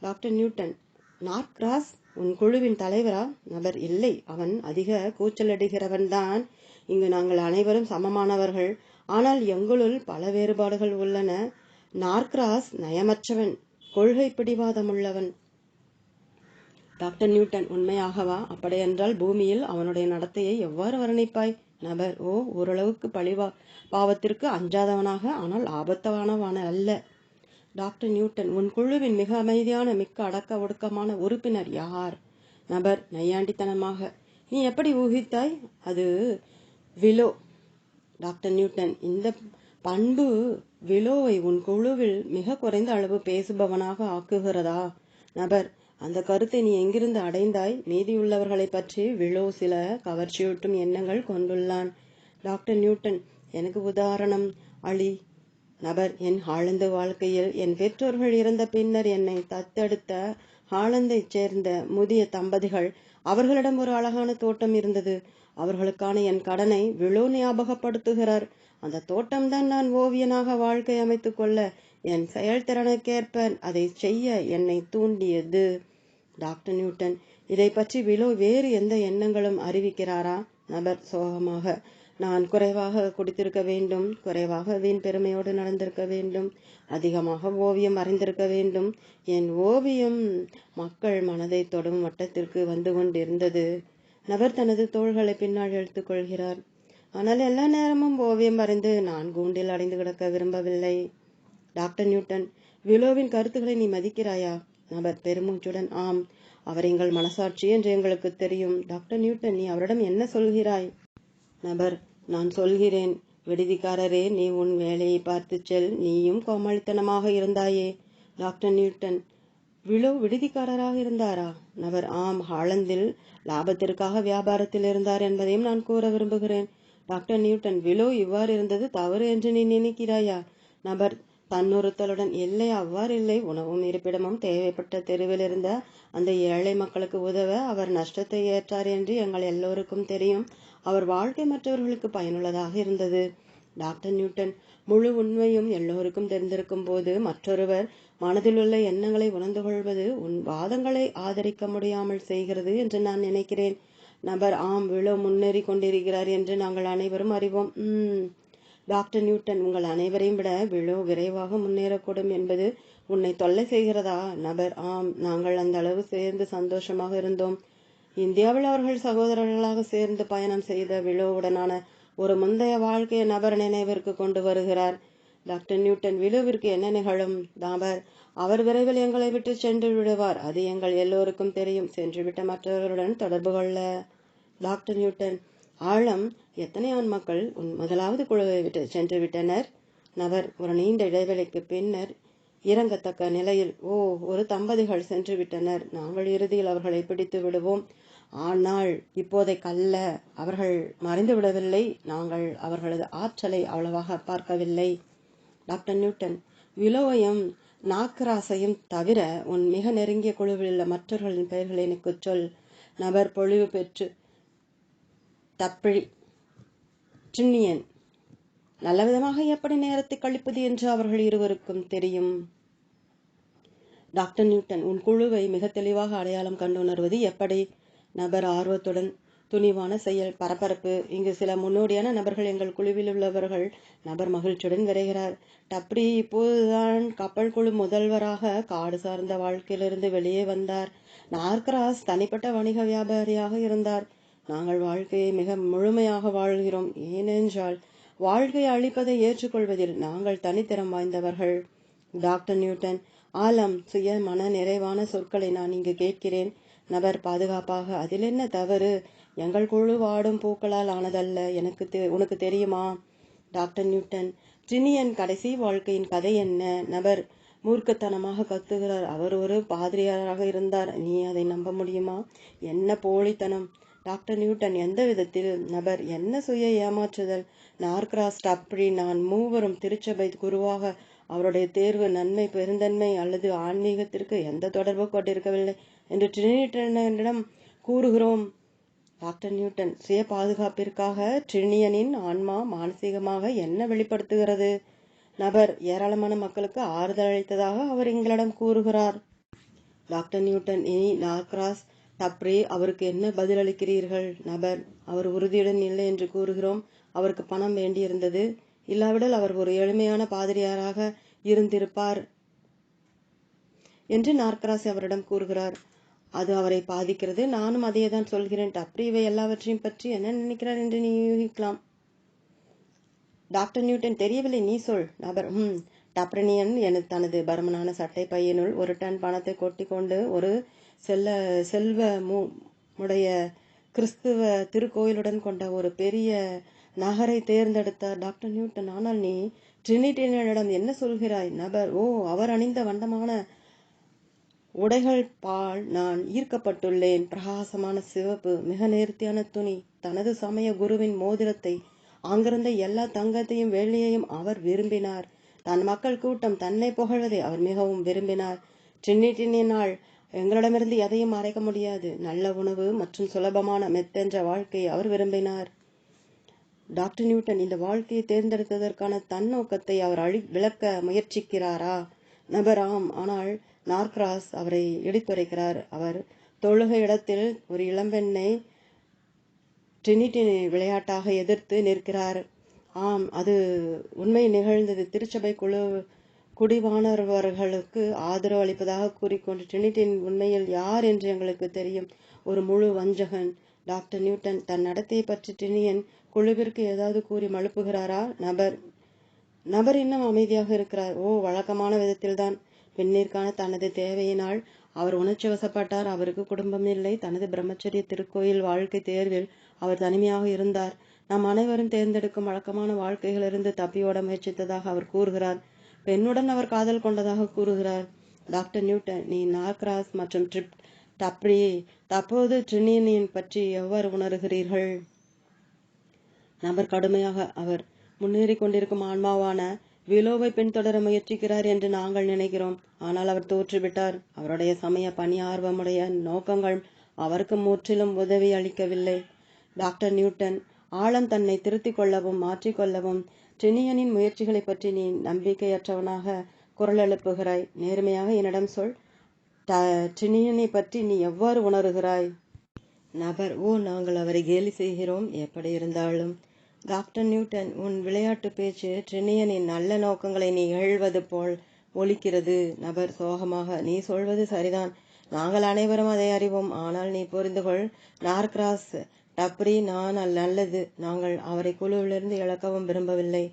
டாக்டர் நியூட்டன், நார்க்ராஸ் உன் குழுவின் தலைவரா? நபர், இல்லை, அவன் அதிக கூச்சலடுகிறவன் தான். இங்கு நாங்கள் அனைவரும் சமமானவர்கள். ஆனால் எங்களுள் பல வேறுபாடுகள் உள்ளன. நார்க்ராஸ் நயமற்றவன், கொள்கை பிடிவாதமுள்ளவன். Doctor Newton, உண்மையாகவா? அப்படியென்றால் பூமியில் அவனுடைய நடத்தையை எவ்வாறு வர்ணிப்பாய்? நபர், ஓரளவுக்கு பாவத்திற்கு அஞ்சாதவனாக, ஆனால் ஆபத்தானவன அல்ல. டாக்டர் நியூட்டன், உன் குழுவின் மிக அமைதியான, மிக்க அடக்க ஒடுக்கமான உறுப்பினர் யார்? நபர் நையாண்டித்தனமாக, நீ எப்படி ஊகித்தாய்? அது விலோ. டாக்டர் நியூட்டன், இந்த பண்பு விலோவை உன் குழுவில் மிக குறைந்த அளவு பேசுபவனாக ஆக்குகிறதா? நபர், அந்த கருத்தை நீ எங்கிருந்து அடைந்தாய்? மீதியுள்ளவர்களை பற்றி விலோ சில கவர்ச்சியூட்டும் எண்ணங்கள் கொண்டுள்ளான். டாக்டர் நியூட்டன், எனக்கு உதாரணம் அளி. நபர், என் ஹாலந்து வாழ்க்கையில் என் பெற்றோர்கள் இறந்த பின்னர் என்னை தத்தெடுத்த ஹாலந்தைச் சேர்ந்த முதிய தம்பதிகள், அவர்களிடம் ஒரு அழகான தோட்டம் இருந்தது. அவர்களுக்கான என் கடனை விலோ ஞாபகப்படுத்துகிறார். அந்த தோட்டம்தான் நான் ஓவியனாக வாழ்க்கை அமைத்துக் கொள்ள, என் செயல்திறனுக்கேற்ப அதை செய்ய என்னை தூண்டியது. டாக்டர் நியூட்டன், இதை பற்றி விலோ வேறு எந்த எண்ணங்களும் அறிவிக்கிறாரா? நபர் சோகமாக, நான் குறைவாக குடித்திருக்க வேண்டும், குறைவாக வீண் பெருமையோடு நடந்திருக்க வேண்டும், அதிகமாக ஓவியம் வரைந்திருக்க வேண்டும். என் ஓவியம் மக்கள் மனதை தொடும் வட்டத்திற்கு வந்து கொண்டிருந்தது. நபர் தனது தோள்களை பின்னால் இழுத்துக் கொள்கிறார். ஆனால் எல்லா நேரமும் ஓவியம் வரைந்து நான் கூண்டில் அடைந்து கிடக்க விரும்பவில்லை. டாக்டர் நியூட்டன், விலோவின் கருத்துக்களை நீ மதிக்கிறாயா? நபர் பெருமூச்சுடன், ஆம், அவர் எங்கள் மனசாட்சி என்று எங்களுக்கு தெரியும். டாக்டர் நியூட்டன், நீ அவரிடம் என்ன சொல்கிறாய்? நபர், நான் சொல்கிறேன், விடுதிக்காரரே, நீ உன் வேலையை பார்த்து செல், நீயும் கோமாளித்தனமாக இருந்தாயே. டாக்டர் நியூட்டன், விலோ விடுதிக்காரராக இருந்தாரா? நபர், ஆம், ஹாலந்தில் லாபத்திற்காக வியாபாரத்தில் இருந்தார் என்பதையும் நான் கூற விரும்புகிறேன். டாக்டர் நியூட்டன், விலோ இவ்வாறு இருந்தது தவறு என்று நீ நினைக்கிறாயா? நபர் தன்னுறுத்தலுடன், இல்லை, அவ்வாறில்லை. உணவும் இருப்பிடமும் தேவைப்பட்ட தெருவில் இருந்த அந்த ஏழை மக்களுக்கு உதவ அவர் நஷ்டத்தை ஏற்றார் என்று எங்கள் எல்லோருக்கும் தெரியும். அவர் வாழ்க்கை மற்றவர்களுக்கு பயனுள்ளதாக இருந்தது. டாக்டர் நியூட்டன், முழு உண்மையும் எல்லோருக்கும் தெரிந்திருக்கும் போது மற்றொருவர் மனதிலுள்ள எண்ணங்களை உணர்ந்து கொள்வது உன் வாதங்களை ஆதரிக்க முடியாமல் செய்கிறது என்று நான் நினைக்கிறேன். நபர், ஆம், விலோ முன்னேறி கொண்டிருக்கிறார் என்று நாங்கள் அனைவரும் அறிவோம். டாக்டர் நியூட்டன், உங்கள் அனைவரையும் விட விலோ விரைவாக முன்னேறக்கூடும் என்பது உன்னை தொல்லை செய்கிறதா? நபர், ஆம், நாங்கள் அந்த அளவு சேர்ந்து சந்தோஷமாக இருந்தோம். இந்தியாவில் அவர்கள் சகோதரர்களாக சேர்ந்து பயணம் செய்த விலோவுடனான ஒரு முந்தைய வாழ்க்கையை நபர் நினைவிற்கு கொண்டு வருகிறார். டாக்டர் நியூட்டன், விலோவிற்கு என்ன நிகழும்? நபர், அவர் விரைவில் எங்களை விட்டு சென்று விடுவார். அது எங்கள் எல்லோருக்கும் தெரியும். சென்றுவிட்ட மற்றவர்களுடன் தொடர்பு கொள்ள. டாக்டர் நியூட்டன், ஆழம், எத்தனை ஆண்மக்கள் உன் முதலாவது குழுவை விட்டு சென்று விட்டனர்? நபர் ஒரு நீண்ட இடைவெளிக்கு பின்னர் இறங்கத்தக்க நிலையில், ஒரு தம்பதிகள் சென்று விட்டனர். நாங்கள் இறுதியில் அவர்களை பிடித்து விடுவோம். ஆனால் இப்போதைக்கல்ல. அவர்கள் மறைந்து விடவில்லை. நாங்கள் அவர்களது ஆற்றலை அவ்வளவாக பார்க்கவில்லை. டாக்டர் நியூட்டன், விலோவையும் நாக்ராஸையும் தவிர உன் மிக நெருங்கிய குழுவில் உள்ள மற்றவர்களின் பெயர்களை எனக்கு சொல். நபர் பொழிவு பெற்று, தப்பிழி, ட்ரின்னியன். நல்லவிதமாக எப்படி நேரத்தை கழிப்பது என்று அவர்கள் இருவருக்கும் தெரியும். டாக்டர் நியூட்டன், உன் குழுவை மிக தெளிவாக அடையாளம் கண்டுணர்வது எப்படி? நபர் ஆர்வத்துடன், துணிவான செயல், பரபரப்பு. இங்கு சில முன்னோடியான நபர்கள் எங்கள் குழுவில் உள்ளவர்கள். நபர் மகிழ்ச்சியுடன் விரைகிறார். டப்ரி இப்போதுதான் கப்பல் குழு முதல்வராக காடு சார்ந்த வாழ்க்கையிலிருந்து வெளியே வந்தார். நார்க்ராஸ் தனிப்பட்ட வணிக வியாபாரியாக இருந்தார். நாங்கள் வாழ்க்கையை மிக முழுமையாக வாழ்கிறோம். ஏனென்றால் வாழ்க்கையை அழிப்பதை ஏற்றுக்கொள்வதில் நாங்கள் தனித்திறம் வாய்ந்தவர்கள். டாக்டர் நியூட்டன், ஆலம், சுய மன நிறைவான சொற்களை நான் இங்கு கேட்கிறேன். நபர் பாதுகாப்பாக, அதில் என்ன தவறு? எங்கள் குழு வாடும் பூக்களால் ஆனதல்ல. உனக்கு தெரியுமா? டாக்டர் நியூட்டன், ட்ரினியன் கடைசி வாழ்க்கையின் கதை என்ன? நபர் மூர்க்கத்தனமாக கத்துகிறார். அவர் ஒரு பாதிரியாராக இருந்தார். நீ அதை நம்ப முடியுமா? என்ன போலித்தனம்! டாக்டர் நியூட்டன், எந்த விதத்தில்? நபர், என்ன சுய ஏமாற்றுதல்! நார்கிராஸ், டப்ரி, நான் மூவரும் திருச்சபை குருவாக அவருடைய தேர்வு நன்மை, பெருந்தன்மை அல்லது ஆன்மீகத்திற்கு எந்த தொடர்பு கொண்டிருக்கவில்லை என்று ட்ரினிட்டனிடம் கூறுகிறோம். டாக்டர் நியூட்டன், சுய பாதுகாப்பிற்காக ட்ரினியனின் ஆன்மா மானசீகமாக என்ன வெளிப்படுத்துகிறது? நபர், ஏராளமான மக்களுக்கு ஆறுதல் அளித்ததாக அவர் எங்களிடம் கூறுகிறார். டாக்டர் நியூட்டன், இனி நார்கிராஸ், டப்ரி அவருக்கு என்ன பதிலளிக்கிறீர்கள்? நபர், அவர் உறுதியுடன் இல்லை என்று கூறுகிறோம். அவருக்கு பணம் வேண்டியிருந்தது. இல்லாவிடில் அவர் ஒரு எளிமையான பாதிரியாராக இருந்திருப்பார் என்று நார்கிராஸ் அவரிடம் கூறுகிறார். அது அவரை பாதிக்கிறது. நானும் அதையே தான் சொல்கிறேன். டப்ரி இவை எல்லாவற்றையும் பற்றி என்ன நினைக்கிறார் என்று நீ யூகிக்கலாம். டாக்டர் நியூட்டன், தெரியவில்லை, நீ சொல். நபர், டப்ரினியன் தனது பருமனான சட்டை பையனுள் ஒரு டன் பணத்தை கொட்டி கொண்டு ஒரு செல்வ உடைய கிறிஸ்துவ திருக்கோயிலுடன் கொண்ட ஒரு பெரிய நகரை தேர்ந்தெடுத்தார். டாக்டர் நியூட்டன், ஆனால் நீ ட்ரினிட்டியனிடம் என்ன சொல்கிறாய்? நபர், அவர் அணிந்த வண்டமான உடைகள் பால் நான் ஈர்க்கப்பட்டுள்ளேன். பிரகாசமான சிவப்பு, மிக நேர்த்தியான துணி, தனது சமய குருவின் மோதிரத்தை, அங்கிருந்த எல்லா தங்கத்தையும் வெள்ளியையும் அவர் விரும்பினார். தன் மக்கள் கூட்டம் தன்னை புகழ்வதை அவர் மிகவும் விரும்பினார். ட்ரினிட்டியினால் எங்களிடமிருந்து எதையும் மறைக்க முடியாது. நல்ல உணவு மற்றும் சுலபமான மெத்தென்ற வாழ்க்கையை அவர் விரும்பினார். டாக்டர் நியூட்டன், இந்த வாழ்க்கையை தேர்ந்தெடுத்ததற்கான தன்னோக்கத்தை அவர் விளக்க முயற்சிக்கிறாரா? நபர், ஆம். ஆனால் நார்கிராஸ் அவரை இடித்துரைக்கிறார். அவர் தொழுகை இடத்தில் ஒரு இளம்பெண்ணை ட்ரினிட்டி விளையாட்டாக எதிர்த்து நிற்கிறார். ஆம், அது உண்மை நிகழ்ந்தது. திருச்சபை குடிவானவர்களுக்கு ஆதரவு அளிப்பதாக கூறிக்கொண்டு ட்ரினிட்டின் உண்மையில் யார் என்று எங்களுக்கு தெரியும். ஒரு முழு வஞ்சகன். டாக்டர் நியூட்டன், தன் நடத்தையை பற்றி ட்ரினியன் குழுவிற்கு ஏதாவது கூறி மழுப்புகிறாரா? நபர் இன்னும் அமைதியாக இருக்கிறார். வழக்கமான விதத்தில்தான். பெண்ணிற்கான தனது தேவையினால் அவர் உணர்ச்சி வசப்பட்டார். அவருக்கு குடும்பம் இல்லை. தனது பிரம்மச்சரிய திருக்கோயில் வாழ்க்கை தேர்வில் அவர் தனிமையாக இருந்தார். நாம் அனைவரும் தேர்ந்தெடுக்கும் வழக்கமான வாழ்க்கைகளிலிருந்து தப்பியோட முயற்சித்ததாக அவர் கூறுகிறார். பெண்ணுடன் அவர் காதல் கொண்டதாக கூறுகிறார். டாக்டர் நியூட்டன், நீ நார்கிராஸ் மற்றும் டப்ரி தற்போது ட்ரினியனின் பற்றி எவ்வாறு உணர்கிறீர்கள்? நபர் கடுமையாக, அவர் முன்னேறி கொண்டிருக்கும் ஆன்மாவான விலோவை பின்தொடர முயற்சிக்கிறார் என்று நாங்கள் நினைக்கிறோம். ஆனால் அவர் தோற்றுவிட்டார். அவருடைய சமய பணி ஆர்வமுடைய நோக்கங்கள் அவருக்கு முற்றிலும் உதவி அளிக்கவில்லை. டாக்டர் நியூட்டன், ஆழம் தன்னை திருத்திக் கொள்ளவும் மாற்றிக்கொள்ளவும் ட்ரினியனின் முயற்சிகளை பற்றி நீ நம்பிக்கையற்றவனாக குரல் எழுப்புகிறாய். நேர்மையாக என்னிடம் சொல். ட்ரினியனை பற்றி நீ எவ்வாறு உணர்கிறாய்? நபர், நாங்கள் அவரை கேலி செய்கிறோம். எப்படி இருந்தாலும். டாக்டர் நியூட்டன், உன் விளையாட்டு பேச்சு ட்ரினியனின் நல்ல நோக்கங்களை நீ இகழ்வது போல் ஒலிக்கிறது. நபர் சோகமாக, நீ சொல்வது சரிதான். நாங்கள் அனைவரும் அதை அறிவோம். ஆனால் நீ புரிந்து கொள், நார்கிராஸ், டப்ரி நான் நல்லது. நாங்கள் அவரை குழுவிலிருந்து இழக்கவும் விரும்பவில்லை.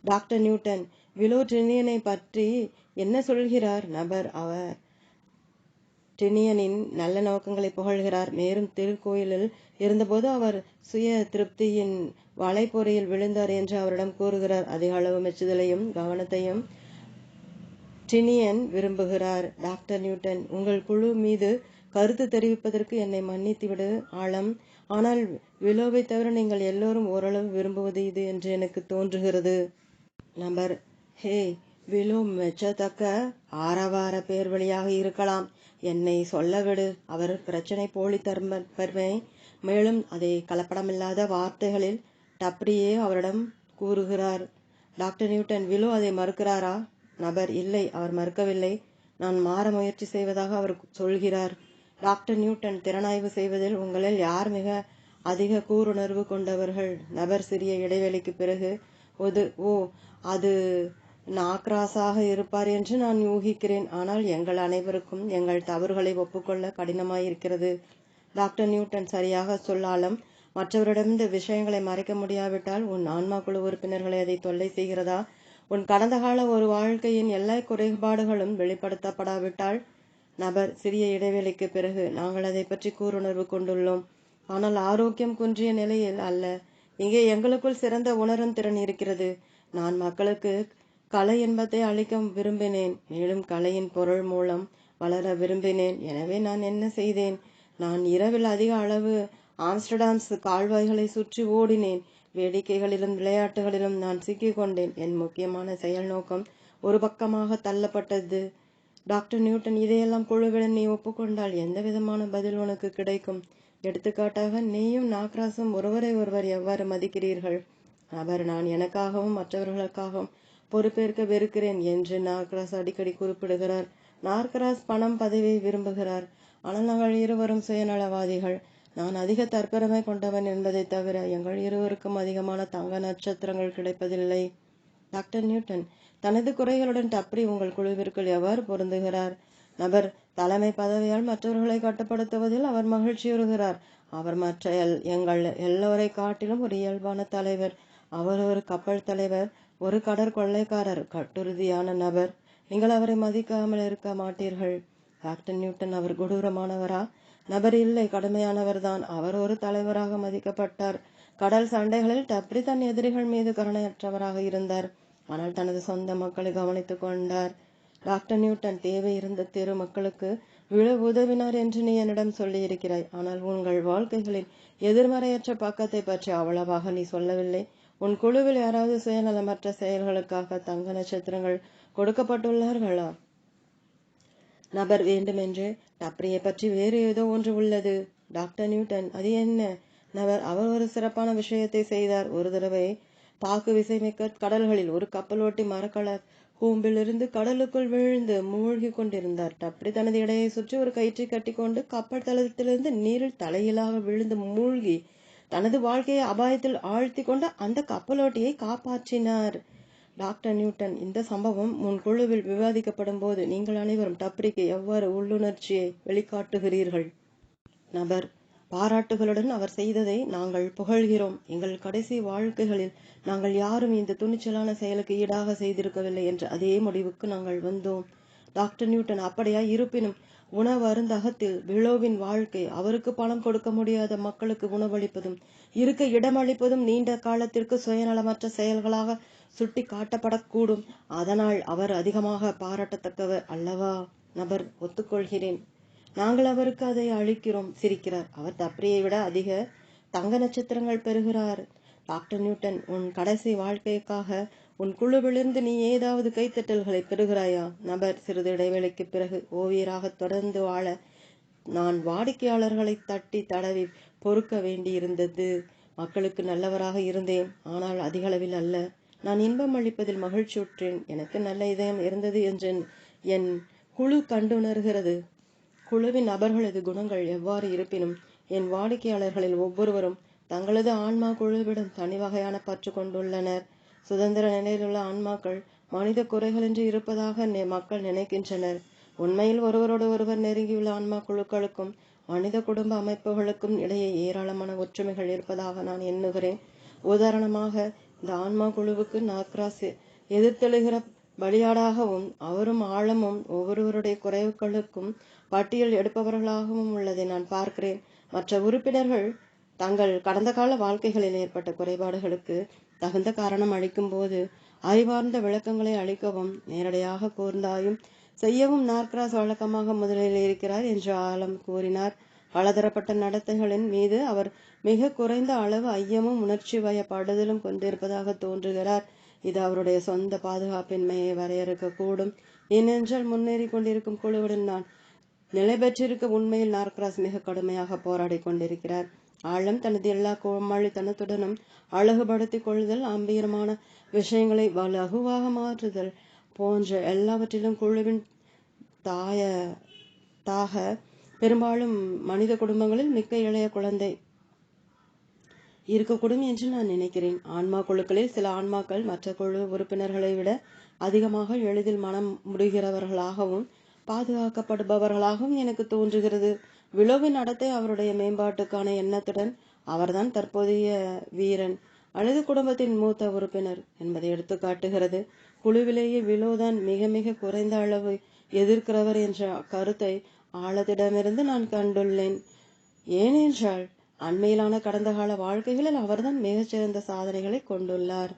டாக்டர் நியூட்டன், விலோ ட்ரினியனை பற்றி என்ன சொல்கிறார்? நபர், அவர் ட்ரினியனின் நல்ல நோக்கங்களை புகழ்கிறார். மேலும் திருக்கோயிலில் இருந்தபோது அவர் சுய திருப்தியின் வலைப்பொறியில் விழுந்தார் என்று அவரிடம் கூறுகிறார். அதிக அளவு மெச்சுதலையும் கவனத்தையும் ட்ரினியன் விரும்புகிறார். டாக்டர் நியூட்டன், உங்கள் குழு மீது கருத்து தெரிவிப்பதற்கு என்னை மன்னித்துவிடு ஆழம். ஆனால் விலோவை தவிர நீங்கள் எல்லோரும் ஓரளவு விரும்புவது இது என்று எனக்கு தோன்றுகிறது. நபர், விலோ மெச்சத்தக்க ஆரவார பேர் வழியாக இருக்கலாம். என்னை சொல்லவிடு. அவர் பிரச்சனை போலி தர்மப்பெருமை. மேலும் அதை கலப்படமில்லாத வார்த்தைகளில் டப்ரியே அவரிடம் கூறுகிறார். டாக்டர் நியூட்டன், விலோ அதை மறுக்கிறாரா? நபர், இல்லை, அவர் மறுக்கவில்லை. நான் மாற முயற்சி செய்வதாக அவர் சொல்கிறார். டாக்டர் நியூட்டன், திறனாய்வு செய்வதில் உங்களில் யார் மிக அதிக கூருணர்வு கொண்டவர்கள்? நபர் சிறிய இடைவெளிக்கு பிறகு, அது நாக்ராஸாக இருப்பார் என்று நான் யூகிக்கிறேன். ஆனால் எங்கள் அனைவருக்கும் எங்கள் தவறுகளை ஒப்புக்கொள்ள கடினமாயிருக்கிறது. டாக்டர் நியூட்டன், சரியாக சொல்லாலும் மற்றவரிடம் இந்த விஷயங்களை மறைக்க முடியாவிட்டால் உன் ஆன்மா குழு உறுப்பினர்களை அதை தொல்லை செய்கிறதா? உன் கடந்த கால ஒரு வாழ்க்கையின் எல்லா குறைபாடுகளும் வெளிப்படுத்தப்படாவிட்டால்? நபர் சிறிய இடைவெளிக்கு பிறகு, நாங்கள் அதை பற்றி கூருணர்வு கொண்டுள்ளோம். ஆனால் ஆரோக்கியம் குன்றிய நிலையில் அல்ல. இங்கே எங்களுக்குள் சிறந்த உணரும் திறன் இருக்கிறது. நான் மக்களுக்கு கலை இன்பத்தை அளிக்க விரும்பினேன், மேலும் கலையின் பொருள் மூலம் வளர விரும்பினேன். எனவே நான் என்ன செய்தேன்? நான் இரவில் அதிக அளவு ஆம்ஸ்டர்டாம்ஸ் கால்வாய்களை சுற்றி ஓடினேன். வேடிக்கைகளிலும் விளையாட்டுகளிலும் நான் சிக்கிக்கொண்டேன். என் முக்கியமான செயல் நோக்கம் ஒரு பக்கமாக தள்ளப்பட்டது. டாக்டர் நியூட்டன், இதையெல்லாம் குழுவிடம் நீ ஒப்புக்கொண்டால் எந்த விதமான பதில் உனக்கு கிடைக்கும்? எடுத்துக்காட்டாக, நீயும் நாக்ராஸும் ஒருவரை ஒருவர் எவ்வாறு மதிக்கிறீர்கள்? அவர், நான் எனக்காகவும் மற்றவர்களுக்காகவும் பொறுப்பேற்க வெறுக்கிறேன் என்று நாக்ராஸ் அடிக்கடி குறிப்பிடுகிறார். நாக்ராஸ் பணம் பதவியை விரும்புகிறார். ஆனால் நாங்கள் இருவரும் சுயநலவாதிகள். நான் அதிக தற்பெருமை கொண்டவன் என்பதை தவிர எங்கள் இருவருக்கும் அதிகமான தங்க நட்சத்திரங்கள் கிடைப்பதில்லை. டாக்டர் நியூட்டன், தனது குறைகளுடன் டப்ரி உங்கள் குழுவிற்குள் எவ்வாறு பொருந்துகிறார்? நபர், தலைமை பதவியால் மற்றவர்களை கட்டுப்படுத்துவதில் அவர் மகிழ்ச்சியுறுகிறார். அவர் மற்ற எங்கள் எல்லோரை காட்டிலும் ஒரு இயல்பான தலைவர். அவர் ஒரு கப்பல் தலைவர், ஒரு கடற்கொள்ளைக்காரர், கட்டுறுதியான நபர். நீங்கள் அவரை மதிக்காமல் இருக்க மாட்டீர்கள். டாக்டர் நியூட்டன், அவர் கொடூரமானவரா? நபர், இல்லை, கடுமையானவர்தான். அவர் ஒரு தலைவராக மதிக்கப்பட்டார். கடல் சண்டைகளில் டப்ரி தன் எதிரிகள் மீது கருணையற்றவராக இருந்தார். ஆனால் தனது சொந்த மக்களை கவனித்துக் கொண்டார். டாக்டர் நியூட்டன், தேவை இருந்த தெரு மக்களுக்கு விழ உதவினார் என்று நீ என்னிடம் சொல்லியிருக்கிறாய். ஆனால் உங்கள் வாழ்க்கைகளின் எதிர்மறையற்ற பக்கத்தை பற்றி அவ்வளவாக நீ சொல்லவில்லை. உன் குழுவில் யாராவது சுயநலமற்ற செயல்களுக்காக தங்க நட்சத்திரங்கள் கொடுக்கப்பட்டுள்ளார்களா? நபர், வேண்டுமென்று. டப்ரியை பற்றி வேறு ஏதோ ஒன்று உள்ளது. டாக்டர் நியூட்டன், அது என்ன? நபர், அவர் ஒரு சிறப்பான விஷயத்தை செய்தார். ஒரு தடவை தாக்கு விசைமிக்க கடல்களில் ஒரு கப்பலோட்டி மரக்கலர் கூம்பிலிருந்து கடலுக்குள் விழுந்து மூழ்கி கொண்டிருந்தார். டப்ரி தனது இடையை சுற்றி ஒரு கயிற்றை கட்டிக்கொண்டு கப்பல் தளத்திலிருந்து நீரில் தலையிலாக விழுந்து மூழ்கி தனது வாழ்க்கையை அபாயத்தில் ஆழ்த்தி கொண்டு அந்த கப்பலோட்டியை காப்பாற்றினார். டாக்டர் நியூட்டன், இந்த சம்பவம் உன் குழுவில் விவாதிக்கப்படும் போது நீங்கள் அனைவரும் டப்ரிக்கு எவ்வாறு உள்ளுணர்ச்சியை வெளிக்காட்டுகிறீர்கள்? நபர், பாராட்டுகளுடன் அவர் செய்ததை நாங்கள் புகழ்கிறோம். எங்கள் கடைசி வாழ்க்கைகளில் நாங்கள் யாரும் இந்த துணிச்சலான செயலுக்கு ஈடாக செய்திருக்கவில்லை என்ற அதே முடிவுக்கு நாங்கள் வந்தோம். டாக்டர் நியூட்டன், அப்படியா? இருப்பினும் உணவு அருந்தகத்தில் விலோவின் வாழ்க்கை, அவருக்கு பணம் கொடுக்க முடியாத மக்களுக்கு உணவளிப்பதும் இருக்க இடமளிப்பதும் நீண்ட காலத்திற்கு சுயநலமற்ற செயல்களாக சுட்டி காட்டப்படக்கூடும். அதனால் அவர் அதிகமாக பாராட்டத்தக்கவர் அல்லவா? நபர், ஒத்துக்கொள்கிறேன். நாங்கள் அவருக்கு அதை அளிக்கிறோம். சிரிக்கிறார். அவர் டப்ரியை விட அதிக தங்க நட்சத்திரங்கள் பெறுகிறார். டாக்டர் நியூட்டன், உன் கடைசி வாழ்க்கைக்காக உன் குழுவிலிருந்து நீ ஏதாவது கைத்தட்டல்களை பெறுகிறாயா? நபர், சிறிது இடைவெளிக்கு பிறகு, ஓவியராக தொடர்ந்து வாழ நான் வாடிக்கையாளர்களை தட்டி தடவி பொறுக்க வேண்டியிருந்தது. மக்களுக்கு நல்லவராக இருந்தேன், ஆனால் அதிகளவில் அல்ல. நான் இன்பம் அளிப்பதில் மகிழ்ச்சியுற்றேன். எனக்கு நல்ல இதயம் இருந்தது என்று என் குழு கண்டுணர்கிறது. குழுவின் நபர்களது குணங்கள் எவ்வாறு இருப்பினும் என் வாடிக்கையாளர்களில் ஒவ்வொருவரும் தங்களது ஆன்மா குழுவிடம் தனி வகையான பற்று கொண்டுள்ளனர். சுதந்திர நிலையிலுள்ள ஆன்மாக்கள் மனித குறைகளின்றி இருப்பதாக மக்கள் நினைக்கின்றனர். உண்மையில் ஒருவரோடு ஒருவர் நெருங்கியுள்ள ஆன்மா குழுக்களுக்கும் மனித குடும்ப அமைப்புகளுக்கும் இடையே ஏராளமான ஒற்றுமைகள் இருப்பதாக நான் எண்ணுகிறேன். உதாரணமாக, இந்த ஆன்மா குழுவுக்கு நாக்ராஸ் எதிர்த்தெழுகிற பலியாடாகவும் அவரும் ஆழமும் ஒவ்வொருவருடைய குறைவுகளுக்கும் பட்டியல் எடுப்பவர்களாகவும் உள்ளதை நான் பார்க்கிறேன். மற்ற உறுப்பினர்கள் தங்கள் கடந்த கால வாழ்க்கைகளில் ஏற்பட்ட குறைபாடுகளுக்கு தகுந்த காரணம் அளிக்கும் போது அறிவார்ந்த விளக்கங்களை அளிக்கவும் நேரடியாக கூர்ந்தாயும் செய்யவும் நாக்ராஸ் வழக்கமாக முதலில் இருக்கிறார் என்று ஆலம் கூறினார். பலதரப்பட்ட நடத்தைகளின் மீது அவர் மிக குறைந்த அளவு ஐயமும் உணர்ச்சி வயப்படுதலும் கொண்டிருப்பதாக தோன்றுகிறார். இது அவருடைய சொந்த பாதுகாப்பின்மையை வரையறுக்க கூடும். ஏனென்றால் முன்னேறி கொண்டிருக்கும் குழுவுடன் நான் நிலை பெற்றிருக்க உண்மையில் நாக்ராஸ் மிக கடுமையாக போராடி கொண்டிருக்கிறார். ஆழம் தனது எல்லா கோமாளித்தனத்துடனும் அழகுபடுத்திக் கொள்ளுதல், அம்பீரமான விஷயங்களை லகுவாக மாற்றுதல் போன்ற எல்லாவற்றிலும் குழுவின் தாக பெரும்பாலும் மனித குடும்பங்களில் மிக்க இளைய குழந்தை இருக்கக்கூடும் என்று நான் நினைக்கிறேன். ஆன்மா குழுக்களில் சில ஆன்மாக்கள் மற்ற குழு உறுப்பினர்களை விட அதிகமாக எளிதில் மனம் முடிகிறவர்களாகவும் பாதுகாக்கப்படுபவர்களாகவும் எனக்கு தோன்றுகிறது. விலோவின் நடத்தை அவருடைய மேம்பாட்டுக்கான எண்ணத்துடன் அவர்தான் தற்போதைய வீரன் அல்லது குடும்பத்தின் மூத்த உறுப்பினர் என்பதை எடுத்து காட்டுகிறது. குழுவிலேயே விலோதான் மிக மிக குறைந்த அளவு எதிர்க்கிறவர் என்ற கருத்தை ஆழத்திடமிருந்து நான் கண்டுள்ளேன். ஏனென்றால் அண்மையிலான கடந்த கால வாழ்க்கைகளில் அவர்தான் மிகச்சிறந்த சாதனைகளை கொண்டுள்ளார்.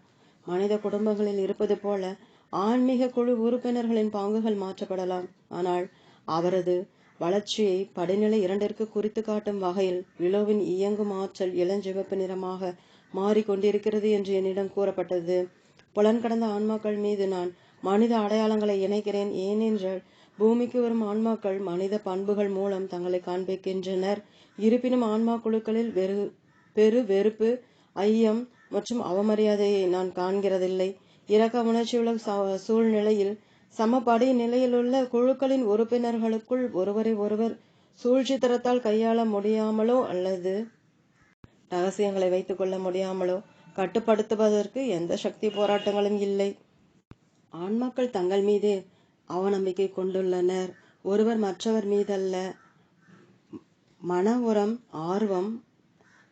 மனித குடும்பங்களில் இருப்பது போல ஆன்மீக குழு உறுப்பினர்களின் பாங்குகள் மாற்றப்படலாம். ஆனால் அவரது வளர்ச்சியை படிநிலை 2 குறித்து காட்டும் வகையில் விலோவின் இயங்கும் ஆற்றல் இளஞ்சிவப்பு நிறமாக மாறிக்கொண்டிருக்கிறது என்று என்னிடம் கூறப்பட்டது. புலன்கடந்த ஆன்மாக்கள் மீது நான் மனித அடையாளங்களை இணைக்கிறேன். ஏனென்றால் பூமிக்கு வரும் ஆன்மாக்கள் மனித பண்புகள் மூலம் தங்களை காண்பிக்கின்றனர். இருப்பினும் ஆன்மா குழுக்களில் பெரு வெறுப்பு, ஐயம் மற்றும் அவமரியாதையை நான் காண்கிறதில்லை. இரக்க உணர்ச்சியுள்ள சூழ்நிலையில் சமபடி நிலையிலுள்ள குழுக்களின் உறுப்பினர்களுக்குள் ஒருவரை ஒருவர் சூழ்ச்சித்திரத்தால் கையாள முடியாமலோ அல்லது ரகசியங்களை வைத்துக் கொள்ள முடியாமலோ கட்டுப்படுத்துவதற்கு எந்த சக்தி போராட்டங்களும் இல்லை. ஆன்மாக்கள் தங்கள் மீதே அவநம்பிக்கை கொண்டுள்ளனர். ஒருவர் மற்றவர் மீதல்ல. மன உரம், ஆர்வம்,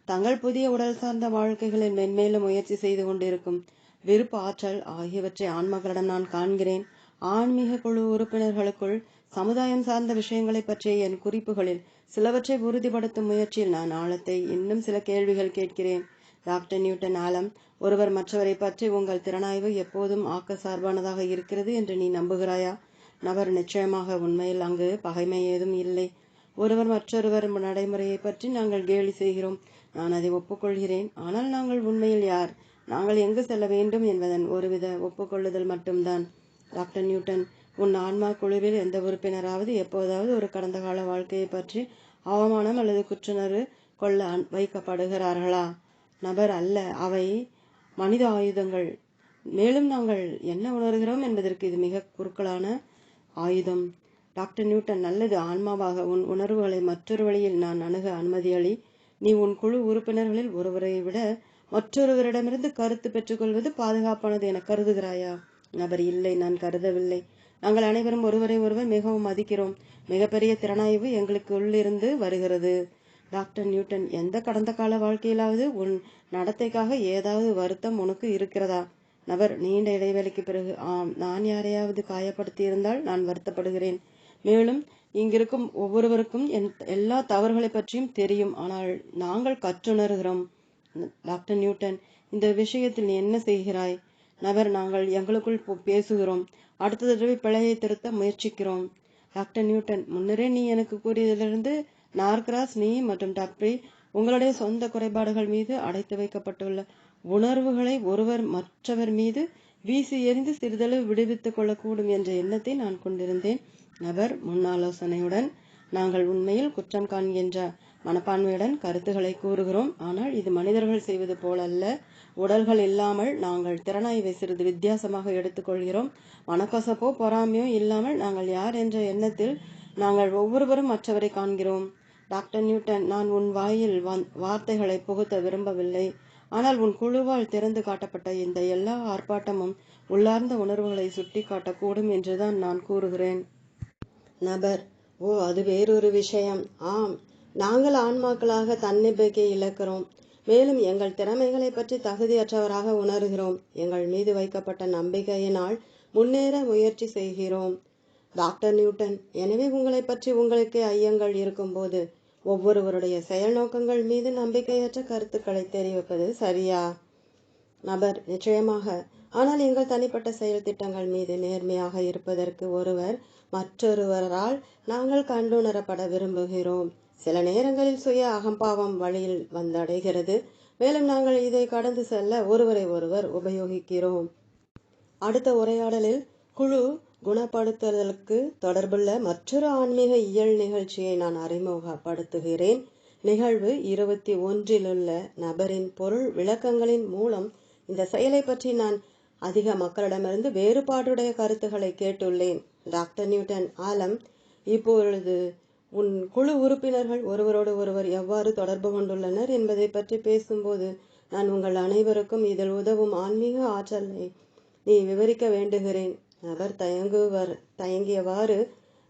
தங்கள் புதிய உடல் சார்ந்த வாழ்க்கைகளில் மென்மேலும் முயற்சி செய்து கொண்டிருக்கும் விருப்ப ஆற்றல் ஆகியவற்றை ஆன்மாக்களிடம் நான் காண்கிறேன். ஆன்மீக குழு உறுப்பினர்களுக்குள் சமுதாயம் சார்ந்த விஷயங்களை பற்றிய என் குறிப்புகளில் சிலவற்றை உறுதிப்படுத்தும் முயற்சியில் நான் ஆழத்தை இன்னும் சில கேள்விகள் கேட்கிறேன். டாக்டர் நியூட்டன் ஆலம், ஒருவர் மற்றவரை பற்றி உங்கள் திறனாய்வு எப்போதும் ஆக்க சார்பானதாக இருக்கிறது என்று நீ நம்புகிறாயா? நபர், நிச்சயமாக. உண்மையில் அங்கு பகைமை ஏதும் இல்லை. ஒருவர் மற்றொருவர் நடைமுறையை பற்றி நாங்கள் கேலி செய்கிறோம். நான் அதை ஒப்புக்கொள்கிறேன். ஆனால் நாங்கள் உண்மையில் யார், நாங்கள் எங்கு செல்ல வேண்டும் என்பதன் ஒருவித ஒப்புக்கொள்ளுதல் மட்டும்தான். டாக்டர் நியூட்டன், உன் ஆன்மா குழுவில் எந்த உறுப்பினராவது எப்போதாவது ஒரு கடந்த கால வாழ்க்கையை பற்றி அவமானம் அல்லது குற்றுணர்வு கொள்ள வைக்கப்படுகிறார்களா? நபர், அல்ல. அவை மனித ஆயுதங்கள். மேலும் நாங்கள் என்ன உணர்கிறோம் என்பதற்கு இது மிக குறுக்கலான ஆயுதம். டாக்டர் நியூட்டன், நல்லது. ஆன்மாவாக உன் உணர்வுகளை மற்றொரு வழியில் நான் அணுக அனுமதியளி. நீ உன் குழு உறுப்பினர்களில் ஒருவரை விட மற்றொருவரிடமிருந்து கருத்து பெற்றுக்கொள்வது பாதுகாப்பானது என கருதுகிறாயா? நபர், இல்லை, நான் கருதவில்லை. நாங்கள் அனைவரும் ஒருவரை ஒருவர் மிகவும் மதிக்கிறோம். மிகப்பெரிய திறனாய்வு எங்களுக்கு உள்ளிருந்து வருகிறது. டாக்டர் நியூட்டன், எந்த கடந்த கால வாழ்க்கையிலாவது உன் நடத்தைக்காக ஏதாவது வருத்தம் உனக்கு இருக்கிறதா? நபர், நீண்ட இடைவேளைக்கு பிறகு, ஆம், நான் யாரையாவது காயப்படுத்தி இருந்தால் நான் வருத்தப்படுகிறேன். மேலும் இங்கிருக்கும் ஒவ்வொருவருக்கும் எல்லா தவறுகளை பற்றியும் தெரியும். ஆனால் நாங்கள் கற்றுணர்கிறோம். டாக்டர் நியூட்டன், இந்த விஷயத்தில் நீ என்ன செய்கிறாய்? நபர், நாங்கள் எங்களுக்குள் பேசுகிறோம். அடுத்த தடவை பிழையை திருத்த முயற்சிக்கிறோம். டாக்டர் நியூட்டன், முன்னரே நீ எனக்கு கூறியதிலிருந்து நார்கிராஸ், நீ மற்றும் டப்ரி உங்களுடைய சொந்த குறைபாடுகள் மீது அடைத்து வைக்கப்பட்டுள்ள உணர்வுகளை ஒருவர் மற்றவர் மீது வீசி எறிந்து சிறிதளவு விடுவித்துக் கொள்ளக்கூடும் என்ற எண்ணத்தை நான் கொண்டிருந்தேன். நபர், முன் ஆலோசனையுடன். நாங்கள் உண்மையில் குற்றம் காண்கின்ற மனப்பான்மையுடன் கருத்துக்களை கூறுகிறோம். ஆனால் இது மனிதர்கள் செய்வது போலல்ல. உடல்கள் இல்லாமல் நாங்கள் திறனாய்வை சிறிது வித்தியாசமாக எடுத்துக்கொள்கிறோம். மனக்கசப்போ பொறாமையோ இல்லாமல் நாங்கள் யார் என்ற எண்ணத்தில் நாங்கள் ஒவ்வொருவரும் மற்றவரை காண்கிறோம். டாக்டர் நியூட்டன், நான் உன் வாயில் வார்த்தைகளை புகுத்த விரும்பவில்லை. ஆனால் உன் குழுவால் திறந்து காட்டப்பட்ட இந்த எல்லா ஆர்ப்பாட்டமும் உள்ளார்ந்த உணர்வுகளை சுட்டி காட்டக்கூடும் என்றுதான் நான் கூறுகிறேன். நபர், ஓ, அது வேறொரு விஷயம். ஆம், நாங்கள் ஆன்மாக்களாக தன்னம்பிக்கை இழக்கிறோம். மேலும் எங்கள் திறமைகளை பற்றி தகுதியற்றவராக உணர்கிறோம். எங்கள் மீது வைக்கப்பட்ட நம்பிக்கையினால் முன்னேற முயற்சி செய்கிறோம். டாக்டர் நியூட்டன், எனவே உங்களை பற்றி உங்களுக்கே ஐயங்கள் இருக்கும்போது ஒவ்வொருவருடைய செயல் நோக்கங்கள் மீது நம்பிக்கையற்ற கருத்துக்களை தெரிவிப்பது சரியா? நபர், நிச்சயமாக. ஆனால் எங்கள் தனிப்பட்ட செயல் திட்டங்கள் மீது நேர்மையாக இருப்பதற்கு ஒருவர் மற்றொருவரால் நாங்கள் கண்டுணரப்பட விரும்புகிறோம். சில நேரங்களில் சுய அகம்பாவம் வழியில் வந்தடைகிறது. மேலும் நாங்கள் இதை கடந்து செல்ல ஒருவரை ஒருவர் உபயோகிக்கிறோம். அடுத்த உரையாடலில் குழு குணப்படுத்துதலுக்கு தொடர்புள்ள மற்றொரு ஆன்மீக இயல் நிகழ்ச்சியை நான் அறிமுகப்படுத்துகிறேன். நிகழ்வு 21 நபரின் பொருள் விளக்கங்களின் மூலம் இந்த செயலை பற்றி நான் அதிக மக்களிடமிருந்து வேறுபாடுடைய கருத்துக்களை கேட்டுள்ளேன். டாக்டர் நியூட்டன் ஆலம், இப்பொழுது உன் குழு உறுப்பினர்கள் ஒருவரோடு ஒருவர் எவ்வாறு தொடர்பு கொண்டுள்ளனர் என்பதை பற்றி பேசும்போது நான் உங்கள் அனைவருக்கும் இதில் உதவும் ஆன்மீக ஆற்றலை நீ விவரிக்க வேண்டுகிறேன். நபர் தயங்கியவாறு,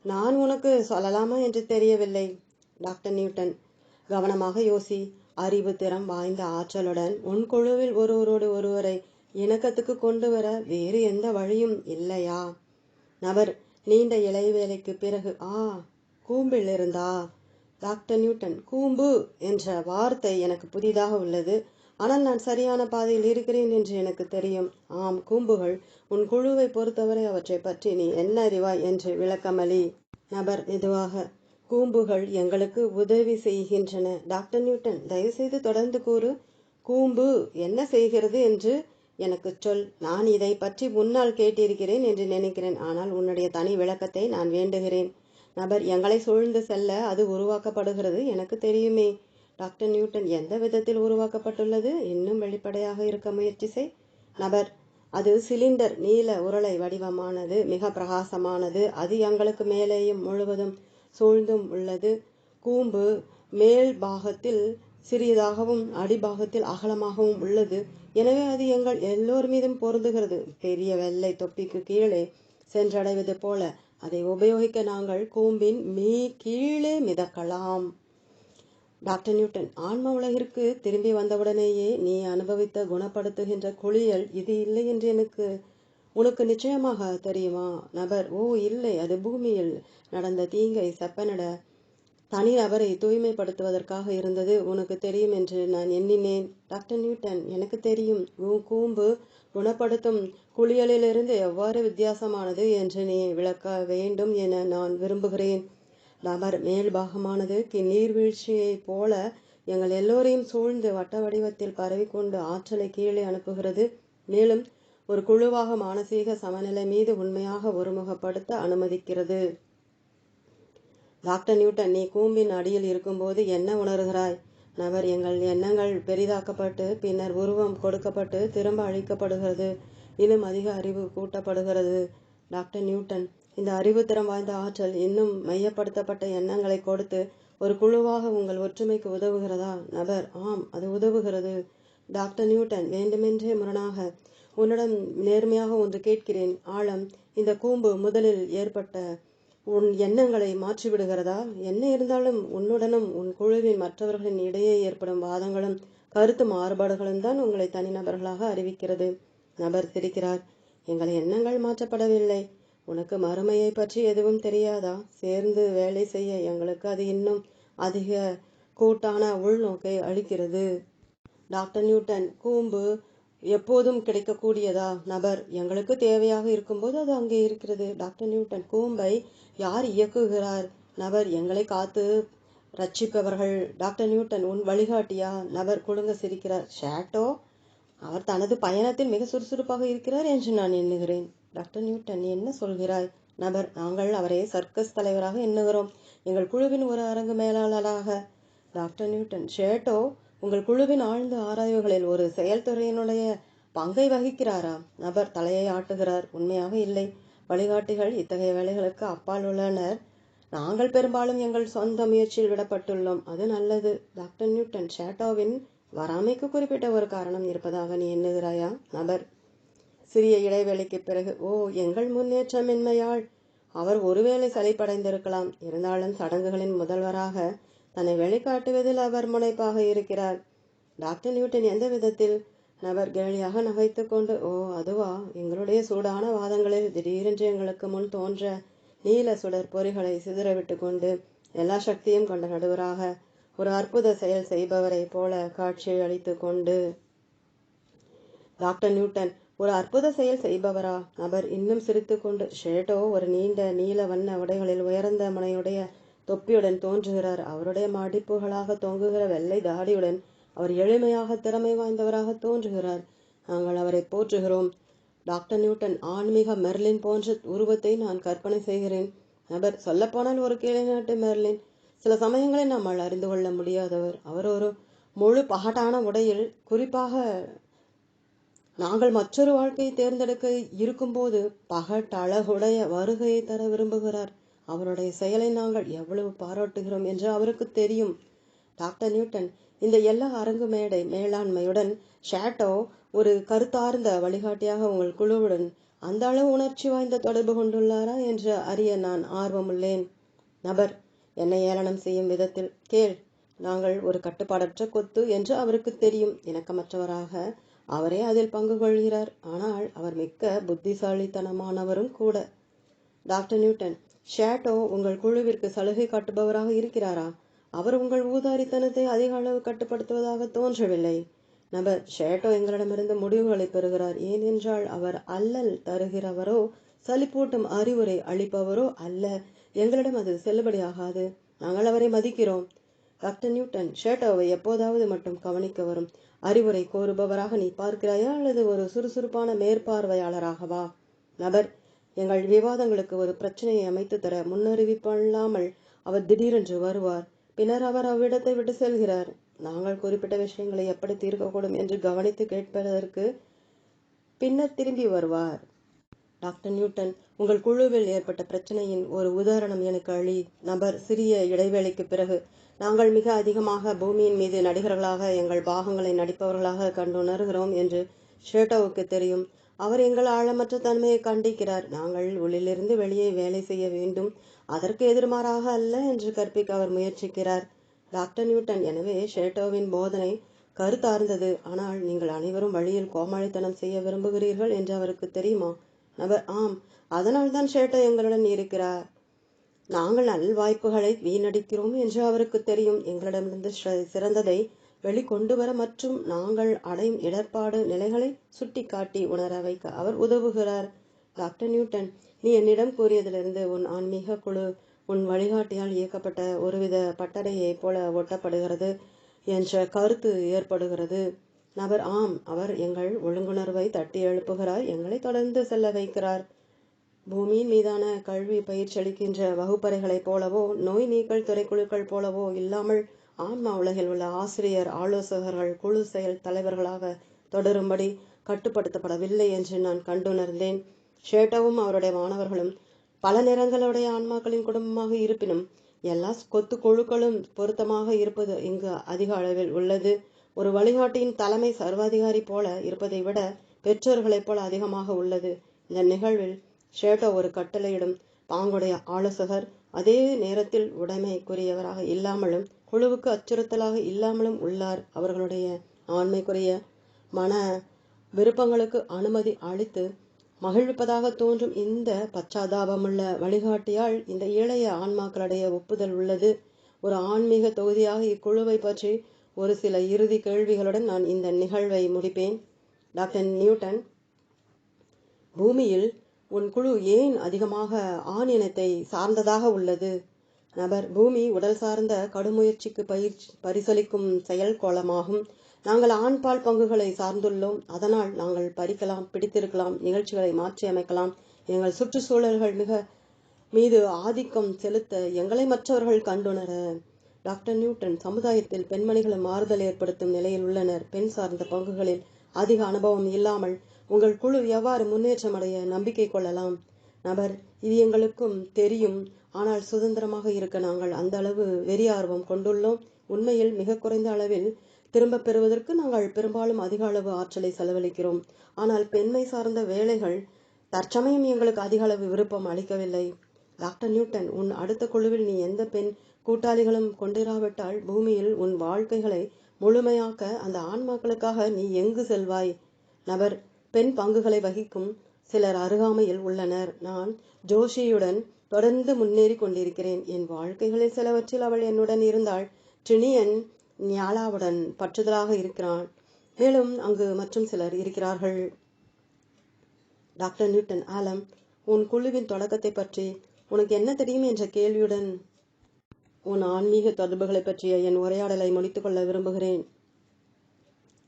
நான் உனக்கு சொல்லலாமா என்று தெரியவில்லை. டாக்டர் நியூட்டன், கவனமாக யோசி. அறிவு திறம் வாய்ந்த ஆற்றலுடன் உன் குழுவில் ஒருவரோடு ஒருவரை இணக்கத்துக்கு கொண்டு வர வேறு எந்த வழியும் இல்லையா? நபர், நீண்ட இடைவேளைக்கு பிறகு, கூம்பில் இருந்தா? டாக்டர் நியூட்டன், கூம்பு என்ற வார்த்தை எனக்கு புதிதாக உள்ளது. ஆனால் நான் சரியான பாதையில் இருக்கிறேன் என்று எனக்கு தெரியும். ஆம், கூம்புகள். உன் குழுவை பொறுத்தவரை அவற்றை பற்றி நீ என்ன அறிவாய் என்று விளக்கமளி. நபர் மெதுவாக, கூம்புகள் எங்களுக்கு உதவி செய்கின்றன. டாக்டர் நியூட்டன், தயவுசெய்து தொடர்ந்து கூறு. கூம்பு என்ன செய்கிறது என்று எனக்கு சொல். நான் இதை பற்றி முன்னால் கேட்டிருக்கிறேன் என்று நினைக்கிறேன். ஆனால் உன்னுடைய தனி விளக்கத்தை நான் வேண்டுகிறேன். நபர், எங்களை சூழ்ந்து செல்ல அது உருவாக்கப்படுகிறது, எனக்கு தெரியுமே. டாக்டர் நியூட்டன், எந்த விதத்தில் உருவாக்கப்பட்டுள்ளது? இன்னும் வெளிப்படையாக இருக்க முயற்சி செய். நபர், அது சிலிண்டர் நீல உருளை வடிவமானது, மிக பிரகாசமானது. அது எங்களுக்கு மேலேயும் முழுவதும் சூழ்ந்தும் உள்ளது. கூம்பு மேல் பாகத்தில் சிறியதாகவும் அடிபாகத்தில் அகலமாகவும் உள்ளது. எனவே அது எங்கள் எல்லோர் மீதும் பொருந்துகிறது. பெரிய வெள்ளை தொப்பிக்கு கீழே சென்றடைவது போல அதை உபயோகிக்க நாங்கள் கூம்பின் கீழே மிதக்கலாம். டாக்டர் நியூட்டன், ஆன்ம உலகிற்கு திரும்பி வந்தவுடனேயே நீ அனுபவித்த குணப்படுத்துகின்ற குளியல் இது இல்லை என்று உனக்கு நிச்சயமாக தெரியுமா? நபர், ஓ இல்லை, அது பூமியில் நடந்த தீங்கை செப்பனிட தனிநபரை தூய்மைப்படுத்துவதற்காக இருந்தது. உனக்கு தெரியும் என்று நான் எண்ணினேன். டாக்டர் நியூட்டன், எனக்கு தெரியும். கூம்பு குணப்படுத்தும் குளியலிலிருந்து எவ்வாறு வித்தியாசமானது என்று நீ விளக்க வேண்டும் என நான் விரும்புகிறேன். நபர், மேல் பாகமானது நீர்வீழ்ச்சியைப் போல எங்கள் எல்லோரையும் சூழ்ந்து வட்ட வடிவத்தில் பரவிக்கொண்டு ஆற்றலை கீழே அனுப்புகிறது. மேலும் ஒரு குழுவாக மானசீக சமநிலை மீது உண்மையாக ஒருமுகப்படுத்த அனுமதிக்கிறது. டாக்டர் நியூட்டன், நீ கூம்பின் அடியில் இருக்கும்போது என்ன உணர்கிறாய்? நபர், எங்கள் எண்ணங்கள் பெரிதாக்கப்பட்டு பின்னர் உருவம் கொடுக்கப்பட்டு திரும்ப அழிக்கப்படுகிறது. இன்னும் அதிக அறிவு கூட்டப்படுகிறது. டாக்டர் நியூட்டன், இந்த அறிவுத்திறம் வாய்ந்த ஆற்றல் இன்னும் மையப்படுத்தப்பட்ட எண்ணங்களை கொடுத்து ஒரு குழுவாக உங்கள் ஒற்றுமைக்கு உதவுகிறதா? நபர், ஆம், அது உதவுகிறது. டாக்டர் நியூட்டன், வேண்டுமென்றே முரணாக உன்னிடம் நேர்மையாக ஒன்று கேட்கிறேன். ஆழம், இந்த கூம்பு முதலில் ஏற்பட்ட உன் எண்ணங்களை மாற்றிவிடுகிறதா? என்ன இருந்தாலும் உன்னுடனும் உன் குழுவின் மற்றவர்களின் இடையே ஏற்படும் வாதங்களும் கருத்து மாறுபாடுகளும் தான் உங்களை தனிநபர்களாக அறிவிக்கிறது. நபர் சிரிக்கிறார். எங்கள் எண்ணங்கள் மாற்றப்படவில்லை. உனக்கு மறுமையை பற்றி எதுவும் தெரியாதா? சேர்ந்து வேலை செய்ய எங்களுக்கு அது இன்னும் அதிக கூட்டான உள்நோக்கை அளிக்கிறது. டாக்டர் நியூட்டன், கூம்பு எப்போதும் கிடைக்கக்கூடியதா? நபர், எங்களுக்கு தேவையாக இருக்கும்போது அது அங்கே இருக்கிறது. டாக்டர் நியூட்டன், கூம்பை யார் இயக்குகிறார்? நபர், எங்களை காத்து ரட்சிப்பவர்கள். டாக்டர் நியூட்டன், உன் வழிகாட்டியா? நபர் குலுங்க சிரிக்கிறார். ஷேட்டோ, அவர் தனது பயணத்தில் மிக சுறுசுறுப்பாக இருக்கிறார் என்று நான் எண்ணுகிறேன். டாக்டர் நியூட்டன், நீ என்ன சொல்கிறாய்? நபர், நாங்கள் அவரை சர்க்கஸ் தலைவராக எண்ணுகிறோம், எங்கள் குழுவின் ஒரு அரங்கு மேலாளராக. டாக்டர் நியூட்டன், ஷேட்டோ உங்கள் குழுவின் ஆழ்ந்த ஆராய்வுகளில் ஒரு செயல்துறையினுடைய பங்கை வகிக்கிறாரா? நபர் தலையை ஆட்டுகிறார். உண்மையாக இல்லை. வழிகாட்டிகள் இத்தகைய வேலைகளுக்கு அப்பால் உள்ளனர். நாங்கள் பெரும்பாலும் எங்கள் சொந்த முயற்சியில் விடப்பட்டுள்ளோம். அது நல்லது. டாக்டர் நியூட்டன், ஷேட்டோவின் வராமைக்கு குறிப்பிட்ட ஒரு காரணம் இருப்பதாக நீ எண்ணுகிறாயா? நபர் சிறிய இடைவேளைக்கு பிறகு, ஓ, எங்கள் முன்னேற்றமின்மையால் அவர் ஒருவேளை சலிப்படைந்திருக்கலாம். இருந்தாலும் சடங்குகளின் முதல்வராக தன்னை வெளிக்காட்டுவதில் அவர் முனைப்பாக இருக்கிறார். டாக்டர் நியூட்டன், எந்த விதத்தில்? நபர் கேலியாக நகைத்து கொண்டு, ஓ அதுவா, எங்களுடைய சூடான வாதங்களில் திடீரென்று எங்களுக்கு முன் தோன்ற நீல சுடர் பொறிகளை சிதறவிட்டு கொண்டு எல்லா சக்தியும் கொண்ட நடுவராக ஒரு அற்புத செயல் செய்பவரை போல காட்சியை அளித்து கொண்டு. டாக்டர் நியூட்டன், ஒரு அற்புத செயல் செய்பவரா? நபர் இன்னும் சிரித்து கொண்டு, ஷேட்டோ ஒரு நீண்ட நீல வண்ண உடைகளில் உயர்ந்த முனையுடைய தொப்பியுடன் தோன்றுகிறார். அவருடைய மடிப்புகளாக தொங்குகிற வெள்ளை தாடியுடன் அவர் எளிமையாக திறமை வாய்ந்தவராக தோன்றுகிறார். நாங்கள் அவரை போற்றுகிறோம். டாக்டர் நியூட்டன், ஆன்மீக மெர்லின் போன்ற உருவத்தை நான் கற்பனை செய்கிறேன். நபர், சொல்லப்போனால் ஒரு கீழே நாட்டு மெர்லின். சில சமயங்களில் நம்மால் அறிந்து கொள்ள முடியாதவர். அவர் ஒரு முழு பகட்டான உடையில், குறிப்பாக நாங்கள் மற்றொரு வாழ்க்கையை தேர்ந்தெடுக்க இருக்கும்போது பகட்டழகுடைய வருகையை தர விரும்புகிறார். அவருடைய செயலை நாங்கள் எவ்வளவு பாராட்டுகிறோம் என்று அவருக்கு தெரியும். டாக்டர் நியூட்டன், இந்த எல்லா அரங்கு மேடை மேலாண்மையுடன் ஷேட்டோ ஒரு கருத்தார்ந்த வழிகாட்டியாக உங்கள் குழுவுடன் அந்த அளவு உணர்ச்சி வாய்ந்த தொடர்பு கொண்டுள்ளாரா என்று அறிய நான் ஆர்வமுள்ளேன். நபர், என்னை ஏளனம் செய்யும் விதத்தில் கேள். நாங்கள் ஒரு கட்டுப்பாடற்ற கொத்து என்று அவருக்கு தெரியும். இணக்கமற்றவராக அவரே அதில் பங்கு கொள்கிறார். ஆனால் அவர் மிக்க புத்திசாலித்தனமானவரும் கூட. டாக்டர் நியூட்டன், ஷேட்டோ உங்கள் குழுவிற்கு சலுகை காட்டுபவராக இருக்கிறாரா? அவர் உங்கள் ஊதாரித்தனத்தை அதிக அளவு கட்டுப்படுத்துவதாக தோன்றவில்லை. நபர் ஷேட்டோ எங்களிடமிருந்து முடிவுகளை பெறுகிறார். ஏனென்றால் அவர் அல்லல் தருகிறவரோ சலிப்பூட்டும் அறிவுரை அளிப்பவரோ அல்ல. எங்களிடம் அது செல்லுபடியாகாது. நாங்கள் அவரை மதிக்கிறோம். டாக்டர் நியூட்டன், ஷேட்டோவை எப்போதாவது மட்டும் கவனிக்க வரும் அறிவுரை கோருபவராக நீ பார்க்கிறாயா, அல்லது ஒரு சுறுசுறுப்பான மேற்பார்வையாளராகவா? நபர், எங்கள் விவாதங்களுக்கு ஒரு பிரச்சனையை அமைத்து தர முன்னறிவிப்பல்லாமல் அவர் திடீரென்று வருவார். பின்னர் அவர் அவ்விடத்தை விட்டு செல்கிறார். நாங்கள் குறிப்பிட்ட விஷயங்களை எப்படி தீர்க்கக்கூடும் என்று கவனித்து கேட்பதற்கு பின்னர் திரும்பி வருவார். டாக்டர் நியூட்டன், உங்கள் குழுவில் ஏற்பட்ட பிரச்சனையின் ஒரு உதாரணம் எனக்கு அளி. நபர், சிறிய இடைவேளைக்கு பிறகு, நாங்கள் மிக அதிகமாக பூமியின் மீது நடிகர்களாக எங்கள் பாகங்களை நடிப்பவர்களாக கண்டுணர்கிறோம் என்று ஷேட்டோவுக்கு தெரியும். அவர் எங்கள் ஆழமற்ற தன்மையை கண்டிக்கிறார். நாங்கள் உள்ளிலிருந்து வெளியே வேலை செய்ய வேண்டும், அதற்கு எதிர்மாறாக அல்ல என்று கற்பிக்க அவர் முயற்சிக்கிறார். டாக்டர் நியூட்டன், எனவே ஷேட்டோவின் போதனை கருத்தார்ந்தது. ஆனால் நீங்கள் அனைவரும் வழியில் கோமாளித்தனம் செய்ய விரும்புகிறீர்கள் என்று அவருக்கு தெரியுமா? நபர், ஆம், அதனால் தான் ஷேட்டோ எங்களுடன் இருக்கிறார். நாங்கள் நல்வாய்ப்புகளை வீணடிக்கிறோம் என்று அவருக்கு தெரியும். எங்களிடமிருந்து சிறந்ததை வெளிக்கொண்டு வர மற்றும் நாங்கள் அடையும் இடர்பாடு நிலைகளை சுட்டி காட்டி உணர வைக்க அவர் உதவுகிறார். டாக்டர் நியூட்டன், நீ என்னிடம் கூறியதிலிருந்து உன் ஆன்மீக குழு உன் வழிகாட்டியால் இயக்கப்பட்ட ஒருவித பட்டறையை போல ஒட்டப்படுகிறது என்ற கருத்து ஏற்படுகிறது. நபர், ஆம், அவர் எங்கள் ஒழுங்குணர்வை தட்டி எழுப்புகிறார், எங்களை தொடர்ந்து செல்ல வைக்கிறார். பூமியின் மீதான கல்வி பயிற்சி அளிக்கின்ற வகுப்பறைகளைப் போலவோ நோய் நீக்கல் துறைக்குழுக்கள் போலவோ இல்லாமல் ஆன்மா உலகில் உள்ள ஆசிரியர் ஆலோசகர்கள் குழு செயல் தலைவர்களாக தொடரும்படி கட்டுப்படுத்தப்படவில்லை என்று நான் கண்டுணர்ந்தேன். ஷேட்டோவும் அவருடைய மாணவர்களும் பல நிறங்களுடைய ஆன்மாக்களின் குடும்பமாக இருப்பினும் எல்லா கொத்து குழுக்களும் பொருத்தமாக இருப்பது இங்கு அதிக அளவில் உள்ளது. ஒரு வழிகாட்டியின் தலைமை சர்வாதிகாரி போல இருப்பதை விட பெற்றோர்களைப் போல அதிகமாக உள்ளது. இந்த நிகழ்வில் ஷேட்டோ ஒரு கட்டளையிடும் பாங்குடைய ஆலோசகர், அதே நேரத்தில் உடைமைக்குரியவராக இல்லாமலும் குழுவுக்கு அச்சுறுத்தலாக இல்லாமலும் உள்ளார். அவர்களுடைய ஆண்மைக்குரிய மன விருப்பங்களுக்கு அனுமதி அளித்து மகிழ்விப்பதாக தோன்றும் இந்த பச்சாதாபமுள்ள வழிகாட்டியால் இந்த இளைய ஆன்மாக்களுடைய ஒப்புதல் உள்ளது. ஒரு ஆன்மீக தொகுதியாக இக்குழுவை பற்றி ஒரு சில இறுதி கேள்விகளுடன் நான் இந்த நிகழ்வை முடிப்பேன். டாக்டர் நியூட்டன், பூமியில் உன் குழு ஏன் அதிகமாக ஆண் இனத்தை சார்ந்ததாக உள்ளது? நபர், பூமி உடல் சார்ந்த கடுமுயற்சிக்கு பரிசளிக்கும் செயல் கோலமாகும். நாங்கள் ஆண்பால் பங்குகளை சார்ந்துள்ளோம். அதனால் நாங்கள் பறிக்கலாம், பிடித்திருக்கலாம், நிகழ்ச்சிகளை மாற்றி அமைக்கலாம். எங்கள் சுற்றுச்சூழல்கள் மீது ஆதிக்கம் செலுத்த எங்களை மற்றவர்கள் கண்டுணர. டாக்டர் நியூட்டன், சமுதாயத்தில் பெண்மணிகளும் மாறுதல் ஏற்படுத்தும் நிலையில் உள்ளனர். பெண் சார்ந்த பங்குகளில் அதிக அனுபவம் இல்லாமல் உங்கள் குழு எவ்வாறு முன்னேற்றம் அடைய நம்பிக்கை கொள்ளலாம்? நபர், இது எங்களுக்கும் தெரியும். ஆனால் சுதந்திரமாக இருக்க நாங்கள் அந்த அளவு வெறி ஆர்வம் கொண்டுள்ளோம். உண்மையில் மிக குறைந்த அளவில் திரும்ப பெறுவதற்கு நாங்கள் பெரும்பாலும் அதிக அளவு ஆற்றலை செலவழிக்கிறோம். ஆனால் பெண்மை சார்ந்த வேலைகள் தற்சமயம் எங்களுக்கு அதிக அளவு விருப்பம் அளிக்கவில்லை. டாக்டர் நியூட்டன், உன் அடுத்த குழுவில் நீ எந்த பெண் கூட்டாளிகளும் கொண்டிராவிட்டால் பூமியில் உன் வாழ்க்கைகளை முழுமையாக்க அந்த ஆன்மாக்களுக்காக நீ எங்கு செல்வாய்? நபர், பெண் பங்குகளை வகிக்கும் சிலர் அருகாமையில் உள்ளனர். நான் ஜோஷியுடன் தொடர்ந்து முன்னேறி கொண்டிருக்கிறேன். என் வாழ்க்கைகளில் சிலவற்றில் அவள் என்னுடன் இருந்தாள். ட்ரினியன் ஞாலாவுடன் பற்றுதலாக இருக்கிறான். மேலும் அங்கு மற்றும் சிலர் இருக்கிறார்கள். டாக்டர் நியூட்டன், ஆலம், உன் குழுவின் தொடக்கத்தை பற்றி உனக்கு என்ன தெரியும் என்ற கேள்வியுடன் உன் ஆன்மீக தொடர்புகளை பற்றிய என் உரையாடலை முடித்துக்கொள்ள விரும்புகிறேன்.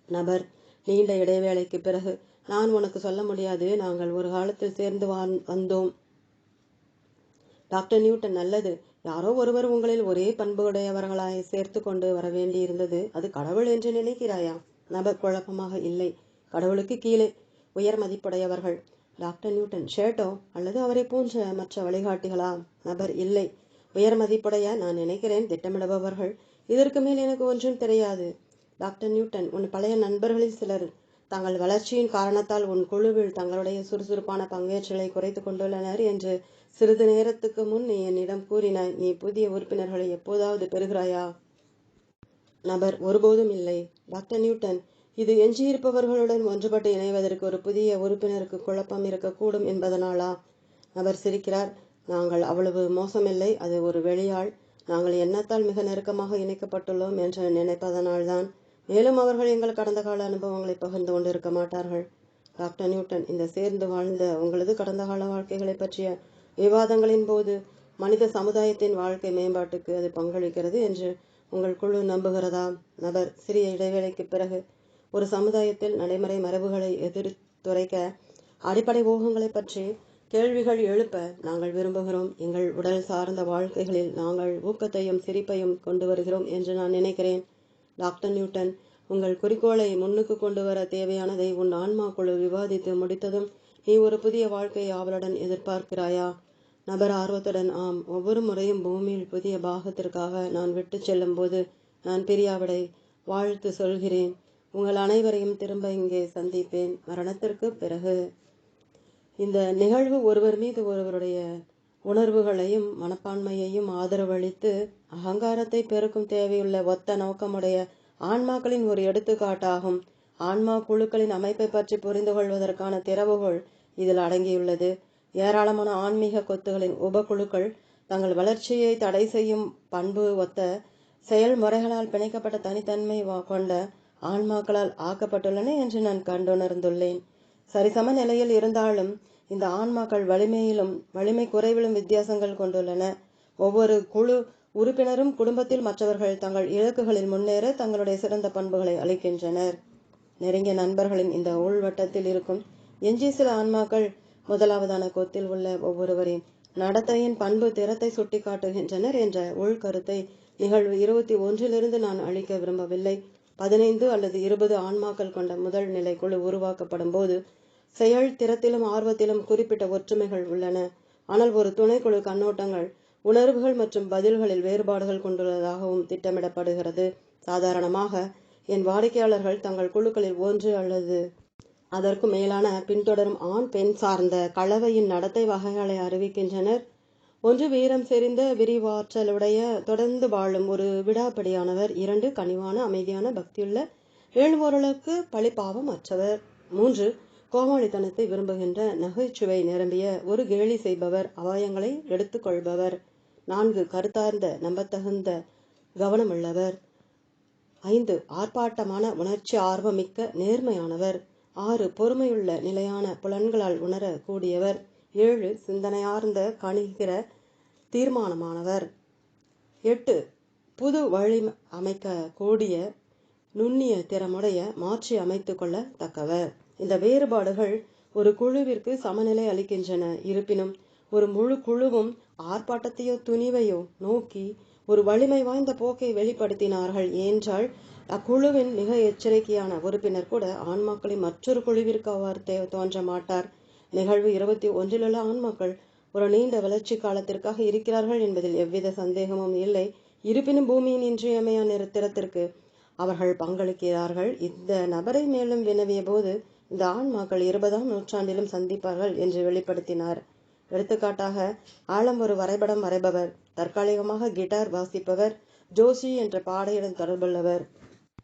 நபர், நீண்ட இடைவேளைக்கு பிறகு, நான் உனக்கு சொல்ல முடியாது. நாங்கள் ஒரு காலத்தில் சேர்ந்து வந்தோம். டாக்டர் நியூட்டன், நல்லது. யாரோ ஒருவர் உங்களில் ஒரே பண்புடையவர்களாய் சேர்த்து கொண்டு வர வேண்டி இருந்தது. அது கடவுள் என்று நினைக்கிறாயா? நபர், குழப்பமாக, இல்லை. கடவுளுக்கு கீழே உயர் மதிப்புடையவர்கள். டாக்டர் நியூட்டன், ஷேட்டோ அல்லது அவரை போன்ற மற்ற வழிகாட்டிகளா? நபர், இல்லை. உயர் மதிப்புடைய நான் நினைக்கிறேன் திட்டமிடுபவர்கள். இதற்கு மேல் எனக்கு ஒன்றும் தெரியாது. டாக்டர் நியூட்டன், உன் பழைய நண்பர்களில் சிலர் தங்கள் வளர்ச்சியின் காரணத்தால் உன் குழுவில் தங்களுடைய சுறுசுறுப்பான பங்கேற்றலை குறைத்து கொண்டுள்ளனர் என்று சிறிது நேரத்துக்கு முன் நீ என்னிடம் கூறினாய். நீ புதிய உறுப்பினர்களை எப்போதாவது பெறுகிறாயா? நபர், ஒருபோதும் இல்லை. டாக்டர் நியூட்டன், இது எஞ்சியிருப்பவர்களுடன் ஒன்றுபட்டு இணைவதற்கு ஒரு புதிய உறுப்பினருக்கு குழப்பம் இருக்கக்கூடும் என்பதனாலா? நபர் சிரிக்கிறார். நாங்கள் அவ்வளவு மோசமில்லை. அது ஒரு வெளியாள். நாங்கள் எண்ணத்தால் மிக நெருக்கமாக இணைக்கப்பட்டுள்ளோம் என்று நினைப்பதனால்தான். மேலும் அவர்கள் எங்கள் கடந்த கால அனுபவங்களை பகிர்ந்து கொண்டு இருக்க மாட்டார்கள். டாக்டர் நியூட்டன், இந்த சேர்ந்து வாழ்ந்த உங்களது கடந்த கால வாழ்க்கைகளை பற்றிய விவாதங்களின் போது மனித சமுதாயத்தின் வாழ்க்கை மேம்பாட்டுக்கு அது பங்களிக்கிறது என்று உங்கள் குழு நம்புகிறதா? நபர்: சிறிய இடைவேளைக்கு பிறகு, ஒரு சமுதாயத்தில் நடைமுறை மரபுகளை எதிர்த்துரைக்க அடிப்படை ஊகங்களை பற்றி கேள்விகள் எழுப்ப நாங்கள் விரும்புகிறோம். எங்கள் உடல் சார்ந்த வாழ்க்கைகளில் நாங்கள் ஊக்கத்தையும் சிரிப்பையும் கொண்டு வருகிறோம் என்று நான் நினைக்கிறேன். டாக்டர் நியூட்டன், உங்கள் குறிக்கோளை முன்னுக்கு கொண்டு வர தேவையானதை உன் ஆன்மா குழு விவாதித்து முடித்ததும் நீ ஒரு புதிய வாழ்க்கையை ஆவலுடன் எதிர்பார்க்கிறாயா? நபர் ஆர்வத்துடன்: ஆம். ஒவ்வொரு முறையும் பூமியில் புதிய பாகத்திற்காக நான் விட்டு செல்லும் போது நான் பிரியாவிடை வாழ்த்து சொல்கிறேன். உங்கள் அனைவரையும் திரும்ப இங்கே சந்திப்பேன் மரணத்திற்கு பிறகு. இந்த நிகழ்வு ஒருவர் மீது ஒருவருடைய உணர்வுகளையும் மனப்பான்மையையும் ஆதரவளித்து அகங்காரத்தை பெருக்கும் தேவையுள்ள ஒத்த நோக்கமுடைய ஆன்மாக்களின் ஒரு எடுத்துக்காட்டாகும். ஆன்மா குழுக்களின் அமைப்பை பற்றி புரிந்து கொள்வதற்கான திறவுகோல் இதில் அடங்கியுள்ளது. ஏராளமான ஆன்மீக கொத்துகளின் உபகுழுக்கள் தங்கள் வளர்ச்சியை தடை செய்யும் பண்பு ஒத்த செயல்முறைகளால் பிணைக்கப்பட்ட தனித்தன்மை கொண்ட ஆன்மாக்களால் ஆக்கப்பட்டுள்ளன என்று நான் கண்டுணர்ந்துள்ளேன். சரிசம நிலையில் இருந்தாலும் இந்த ஆன்மாக்கள் வலிமையிலும் வலிமை குறைவிலும் வித்தியாசங்கள் கொண்டுள்ளன. ஒவ்வொரு குழு உறுப்பினரும் குடும்பத்தில் மற்றவர்கள் தங்கள் இலக்குகளில் முன்னேற தங்களுடைய சிறந்த பண்புகளை அளிக்கின்றனர். நெருங்கிய நண்பர்களின் இந்த உள்வட்டத்தில் இருக்கும் எஞ்சிய சில ஆன்மாக்கள் முதலாவதான கொத்தில் உள்ள ஒவ்வொருவரின் நடத்தையின் பண்பு திறத்தை சுட்டி காட்டுகின்றனர் என்ற உள்கருத்தை நிகழ்வு 21 நான் அளிக்க விரும்பவில்லை. 15 அல்லது 20 ஆன்மாக்கள் கொண்ட முதல் நிலை குழு உருவாக்கப்படும் போது செயல் திறத்திலும் ஆர்வத்திலும் குறிப்பிட்ட ஒற்றுமைகள் உள்ளன. ஆனால் ஒரு துணைக்குழு கண்ணோட்டங்கள், உணர்வுகள் மற்றும் பதில்களில் வேறுபாடுகள் கொண்டுள்ளதாகவும் திட்டமிடப்படுகிறது. சாதாரணமாக என் வாடிக்கையாளர்கள் தங்கள் குழுக்களில் 1 அல்லது அதற்கு மேலான பின்தொடரும் ஆண் பெண் சார்ந்த கலவையின் நடத்தை வகைகளை அறிவிக்கின்றனர். 1 வீரம் செறிந்த விரிவாற்றலுடைய தொடர்ந்து வாழும் ஒரு விடாப்பிடியானவர். 2 கனிவான அமைதியான பக்தியுள்ள எழுவோர்களுக்கு பழிபாவம் அற்றவர். 3 கோமாளித்தனத்தை விரும்புகின்ற நகைச்சுவை நிரம்பிய ஒரு கேலி செய்பவர், அபாயங்களை எடுத்துக்கொள்பவர். 4 கருத்தார்ந்த நம்பத்தகுந்த கவனமுள்ளவர். 5 ஆர்ப்பாட்டமான உணர்ச்சி ஆர்வமிக்க நேர்மையானவர். 6 பொறுமையுள்ள நிலையான புலன்களால் உணர கூடியவர். 7 சிந்தனையார்ந்த கணிகிற தீர்மானமானவர். 8 புது வழி அமைக்க கூடிய நுண்ணிய திறமுடைய மாற்றி அமைத்து கொள்ள தக்கவர். இந்த வேறுபாடுகள் ஒரு குழுவிற்கு சமநிலை அளிக்கின்றன. இருப்பினும் ஒரு முழு குழுவும் ஆர்ப்பாட்டத்தையோ துணிவையோ நோக்கி ஒரு வலிமை வாய்ந்த போக்கை வெளிப்படுத்தினார்கள் என்றால் அக்குழுவின் மிக எச்சரிக்கையான உறுப்பினர் கூட ஆன்மாக்களின் மற்றொரு குழுவிற்கு அவ்வாறு தோன்ற மாட்டார். நிகழ்வு 21 ஆன்மாக்கள் ஒரு நீண்ட வளர்ச்சி காலத்திற்காக இருக்கிறார்கள் என்பதில் எவ்வித சந்தேகமும் இல்லை. இருப்பினும் பூமியின் இன்றியமையா திறத்திற்கு அவர்கள் பங்களிக்கிறார்கள். இந்த நபரை மேலும் வினவிய போது இந்த ஆன்மாக்கள் 20ஆம் நூற்றாண்டிலும் சந்திப்பார்கள் என்று வெளிப்படுத்தினார். எடுத்துக்காட்டாக, ஆழம் ஒரு வரைபடம் வரைபவர், தற்காலிகமாக கிட்டார் வாசிப்பவர், ஜோஷி என்ற பாடையுடன் தொடர்புள்ளவர்.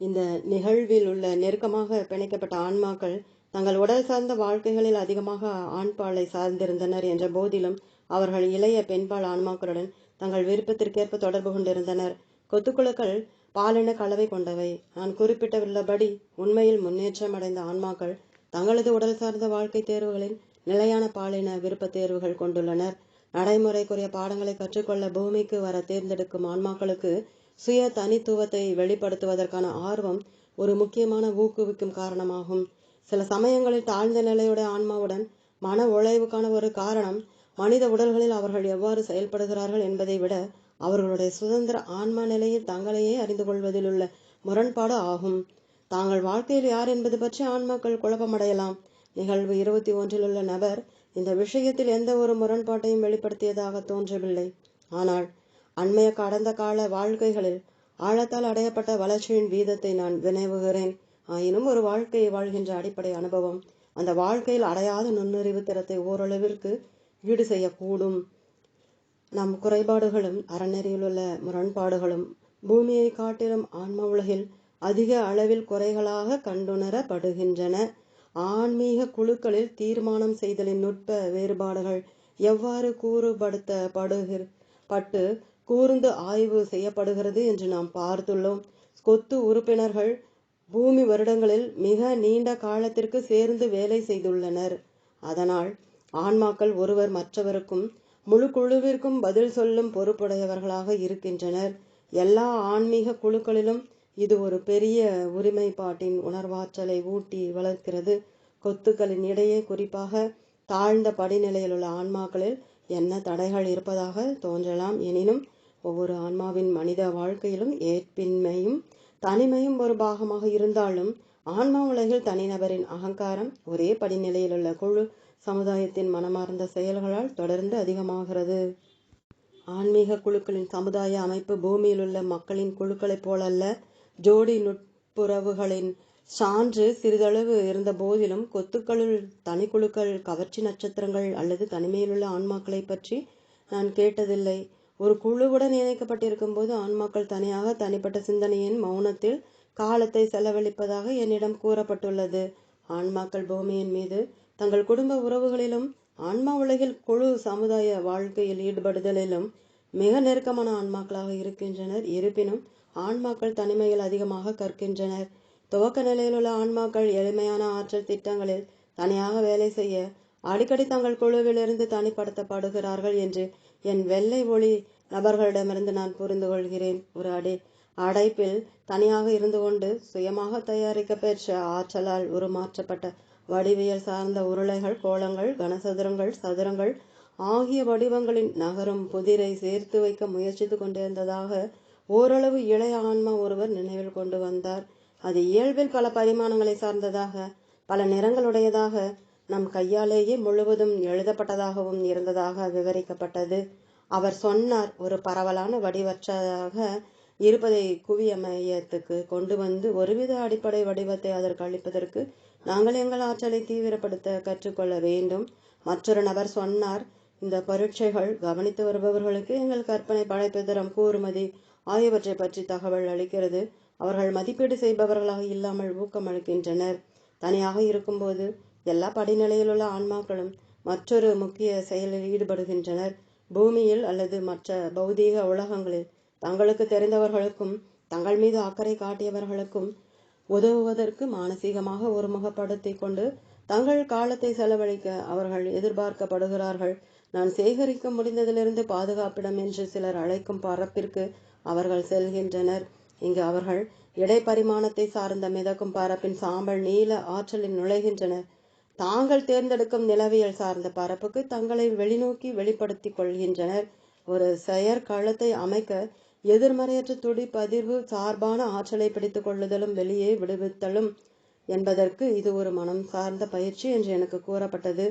இந்த நிகழ்வில் உள்ள நெருக்கமாக பிணைக்கப்பட்ட ஆன்மாக்கள் தங்கள் உடல் சார்ந்த வாழ்க்கைகளில் அதிகமாக ஆண்பாலை சார்ந்திருந்தனர் என்ற போதிலும் அவர்கள் இளைய பெண்பால் ஆன்மாக்களுடன் தங்கள் விருப்பத்திற்கேற்ப தொடர்பு கொண்டிருந்தனர். கொத்துக்குழுக்கள் பாலின கலவை கொண்டவை. நான் குறிப்பிட்டுள்ளபடி உண்மையில் முன்னேற்றம் அடைந்த ஆன்மாக்கள் தங்களது உடல் சார்ந்த வாழ்க்கை தேர்வுகளில் நிலையான பாலின விருப்ப தேர்வுகள் கொண்டுள்ளனர். நடைமுறைக்குரிய பாடங்களை கற்றுக்கொள்ள பூமிக்கு வர தேர்ந்தெடுக்கும் ஆன்மாக்களுக்கு சுய தனித்துவத்தை வெளிப்படுத்துவதற்கான ஆர்வம் ஒரு முக்கியமான ஊக்குவிக்கும் காரணமாகும். சில சமயங்களில் தாழ்ந்த நிலையுடைய ஆன்மாவுடன் மன உழைவுக்கான ஒரு காரணம் மனித உடல்களில் அவர்கள் எவ்வாறு செயல்படுகிறார்கள் என்பதை விட அவர்களுடைய சுதந்திர ஆன்மா நிலையில் தங்களையே அறிந்து கொள்வதில் உள்ள முரண்பாடு ஆகும். தாங்கள் வாழ்க்கையில் யார் என்பது பற்றி ஆன்மாக்கள் குழப்பமடையலாம். நிகழ்வு 21 நபர் இந்த விஷயத்தில் எந்த ஒரு முரண்பாட்டையும் வெளிப்படுத்தியதாக தோன்றவில்லை. ஆனால் அண்மைய கடந்த கால வாழ்க்கைகளில் ஆழத்தால் அடையப்பட்ட வளர்ச்சியின் வீதத்தை நான் வினவுகிறேன். ஆயினும் ஒரு வாழ்க்கையை வாழ்கின்ற அடிப்படை அனுபவம் அந்த வாழ்க்கையில் அடையாத நுண்ணறிவு திறத்தை ஓரளவிற்கு ஈடு செய்யக்கூடும். நம் குறைபாடுகளும் அறநெறியில் உள்ள முரண்பாடுகளும் பூமியை காட்டிலும் ஆன்ம உலகில் அதிக அளவில் குறைகளாக கண்டுணரப்படுகின்றன. ஆன்மீக குழுக்களில் தீர்மானம் செய்தலின் நுட்ப வேறுபாடுகள் எவ்வாறு கூறுபடுத்தப்பட்டு கூர்ந்து ஆய்வு செய்யப்படுகிறது என்று நாம் பார்த்துள்ளோம். கொத்து உறுப்பினர்கள் பூமி வருடங்களில் மிக நீண்ட காலத்திற்கு சேர்ந்து வேலை செய்துள்ளனர். அதனால் ஆன்மாக்கள் ஒருவர் மற்றவருக்கும் முழு குழுவிற்கும் பதில் சொல்லும் பொறுப்புடையவர்களாக இருக்கின்றனர். எல்லா ஆன்மீக குழுக்களிலும் இது ஒரு பெரிய ஒருமைப்பாட்டின் உணர்வாற்றலை ஊட்டி வளர்க்கிறது. கொத்துக்களின் இடையே, குறிப்பாக தாழ்ந்த படிநிலையில் உள்ள ஆன்மாக்களில் என்ன தடைகள் இருப்பதாக தோன்றலாம். எனினும் ஒவ்வொரு ஆன்மாவின் மனித வாழ்க்கையிலும் ஏற்பின்மையும் தனிமையும் ஒரு பாகமாக இருந்தாலும் ஆன்மா உலகில் தனிநபரின் அகங்காரம் ஒரே படிநிலையில் உள்ள குழு சமுதாயத்தின் மனமார்ந்த செயல்களால் தொடர்ந்து அதிகமாகிறது. ஆன்மீக குழுக்களின் சமுதாய அமைப்பு பூமியில் உள்ள மக்களின் குழுக்களைப் போலல்ல. ஜோடி நட்புறவுகளின் சான்று சிறிதளவு இருந்த போதிலும் கொத்துக்களுள் தனிக்குழுக்கள், கவர்ச்சி நட்சத்திரங்கள் அல்லது தனிமையிலுள்ள ஆன்மாக்களை பற்றி நான் கேட்டதில்லை. ஒரு குழுவுடன் இணைக்கப்பட்டிருக்கும் போது ஆன்மாக்கள் தனியாக தனிப்பட்ட சிந்தனையின் மௌனத்தில் காலத்தை செலவழிப்பதாக என்னிடம் கூறப்பட்டுள்ளது. ஆன்மாக்கள் பூமியின் மீது தங்கள் குடும்ப உறவுகளிலும் ஆன்மா உலகில் குழு சமுதாய வாழ்க்கையில் ஈடுபடுதலிலும் மிக நெருக்கமான ஆன்மாக்களாக இருக்கின்றனர். இருப்பினும் ஆன்மாக்கள் தனிமையில் அதிகமாக கற்கின்றனர். துவக்க நிலையில் உள்ள ஆன்மாக்கள் எளிமையான ஆற்றல் திட்டங்களில் தனியாக வேலை செய்ய அடிக்கடி தங்கள் குழுவிலிருந்து தனிப்படுத்தப்படுகிறார்கள் என்று என் வெள்ளை ஒளி நபர்களிடமிருந்து நான் புரிந்து கொள்கிறேன். ஒரு அடைப்பில் தனியாக இருந்து கொண்டு சுயமாக தயாரிக்க பெற்ற ஆற்றலால் உருமாற்றப்பட்ட வடிவியல் சார்ந்த உருளைகள், கோளங்கள், கனசதுரங்கள், சதுரங்கள் ஆகிய வடிவங்களின் நகரும் புதிரை சேர்த்து வைக்க முயற்சித்து கொண்டிருந்ததாக ஓரளவு இளைய ஆன்மா ஒருவர் நினைவில் கொண்டு வந்தார். அது இயல்பில் பல பரிமாணங்களை சார்ந்ததாக, பல நிறங்களுடையதாக, நம் கையாலேயே முழுவதும் எழுதப்பட்டதாகவும் இருந்ததாக விவரிக்கப்பட்டது. அவர் சொன்னார், ஒரு பரவலான வடிவற்றதாக இருப்பதை குவிய மையத்துக்கு கொண்டு வந்து ஒருவித அடிப்படை வடிவத்தை அதற்கு அளிப்பதற்கு நாங்கள் எங்கள் ஆற்றலை தீவிரப்படுத்த கற்றுக்கொள்ள வேண்டும். மற்றொரு நபர் சொன்னார், இந்த பரீட்சைகள் கவனித்து வருபவர்களுக்கு எங்கள் கற்பனை, படைப்புத்திறம், கூறுமதி ஆகியவற்றை பற்றி தகவல் அளிக்கிறது. அவர்கள் மதிப்பீடு செய்பவர்களாக இல்லாமல் ஊக்கமளிக்கின்றனர். தனியாக இருக்கும்போது எல்லா படிநிலையிலுள்ள ஆன்மாக்களும் மற்றொரு முக்கிய செயலில் ஈடுபடுகின்றனர். பூமியில் அல்லது மற்ற பௌதீக உலகங்களில் தங்களுக்கு தெரிந்தவர்களுக்கும் தங்கள் மீது அக்கறை காட்டியவர்களுக்கும் உதவுவதற்கு மானசீகமாக ஒருமுகப்படுத்தி கொண்டு தங்கள் காலத்தை செலவழிக்க அவர்கள் எதிர்பார்க்கப்படுகிறார்கள். நான் சேகரிக்க முடிந்ததிலிருந்து பாதுகாப்பிடம் என்று சிலர் அழைக்கும் பரப்பிற்கு அவர்கள் செல்கின்றனர். இங்கு அவர்கள் இடைப்பரிமாணத்தை சார்ந்த மிதக்கும் பரப்பின் சாம்பல் நீல ஆற்றலில் நுழைகின்றனர். தாங்கள் தேர்ந்தெடுக்கும் நிலவியல் சார்ந்த பரப்புக்கு தங்களை வெளிநோக்கி வெளிப்படுத்திக் கொள்கின்றனர். ஒரு செயற்களத்தை அமைக்க எதிர்மறையற்ற துடிப்பதிர்வு சார்பான ஆற்றலை பிடித்துக் கொள்ளுதலும் வெளியே விடுவித்தலும் என்பதற்கு இது ஒரு மனம் சார்ந்த பயிற்சி என்று எனக்கு கூறப்பட்டது.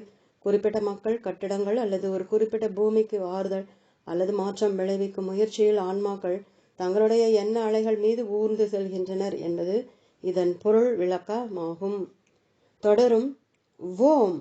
குறிப்பிட்ட மக்கள், கட்டிடங்கள் அல்லது ஒரு குறிப்பிட்ட பூமிக்கு ஆறுதல் அல்லது மாற்றம் விளைவிக்கும் முயற்சியில் ஆன்மாக்கள் தங்களுடைய எண்ண அலைகள் மீது ஊர்ந்து செல்கின்றனர் என்பது இதன் பொருள் விளக்கமாகும். தொடரும். ஓம்.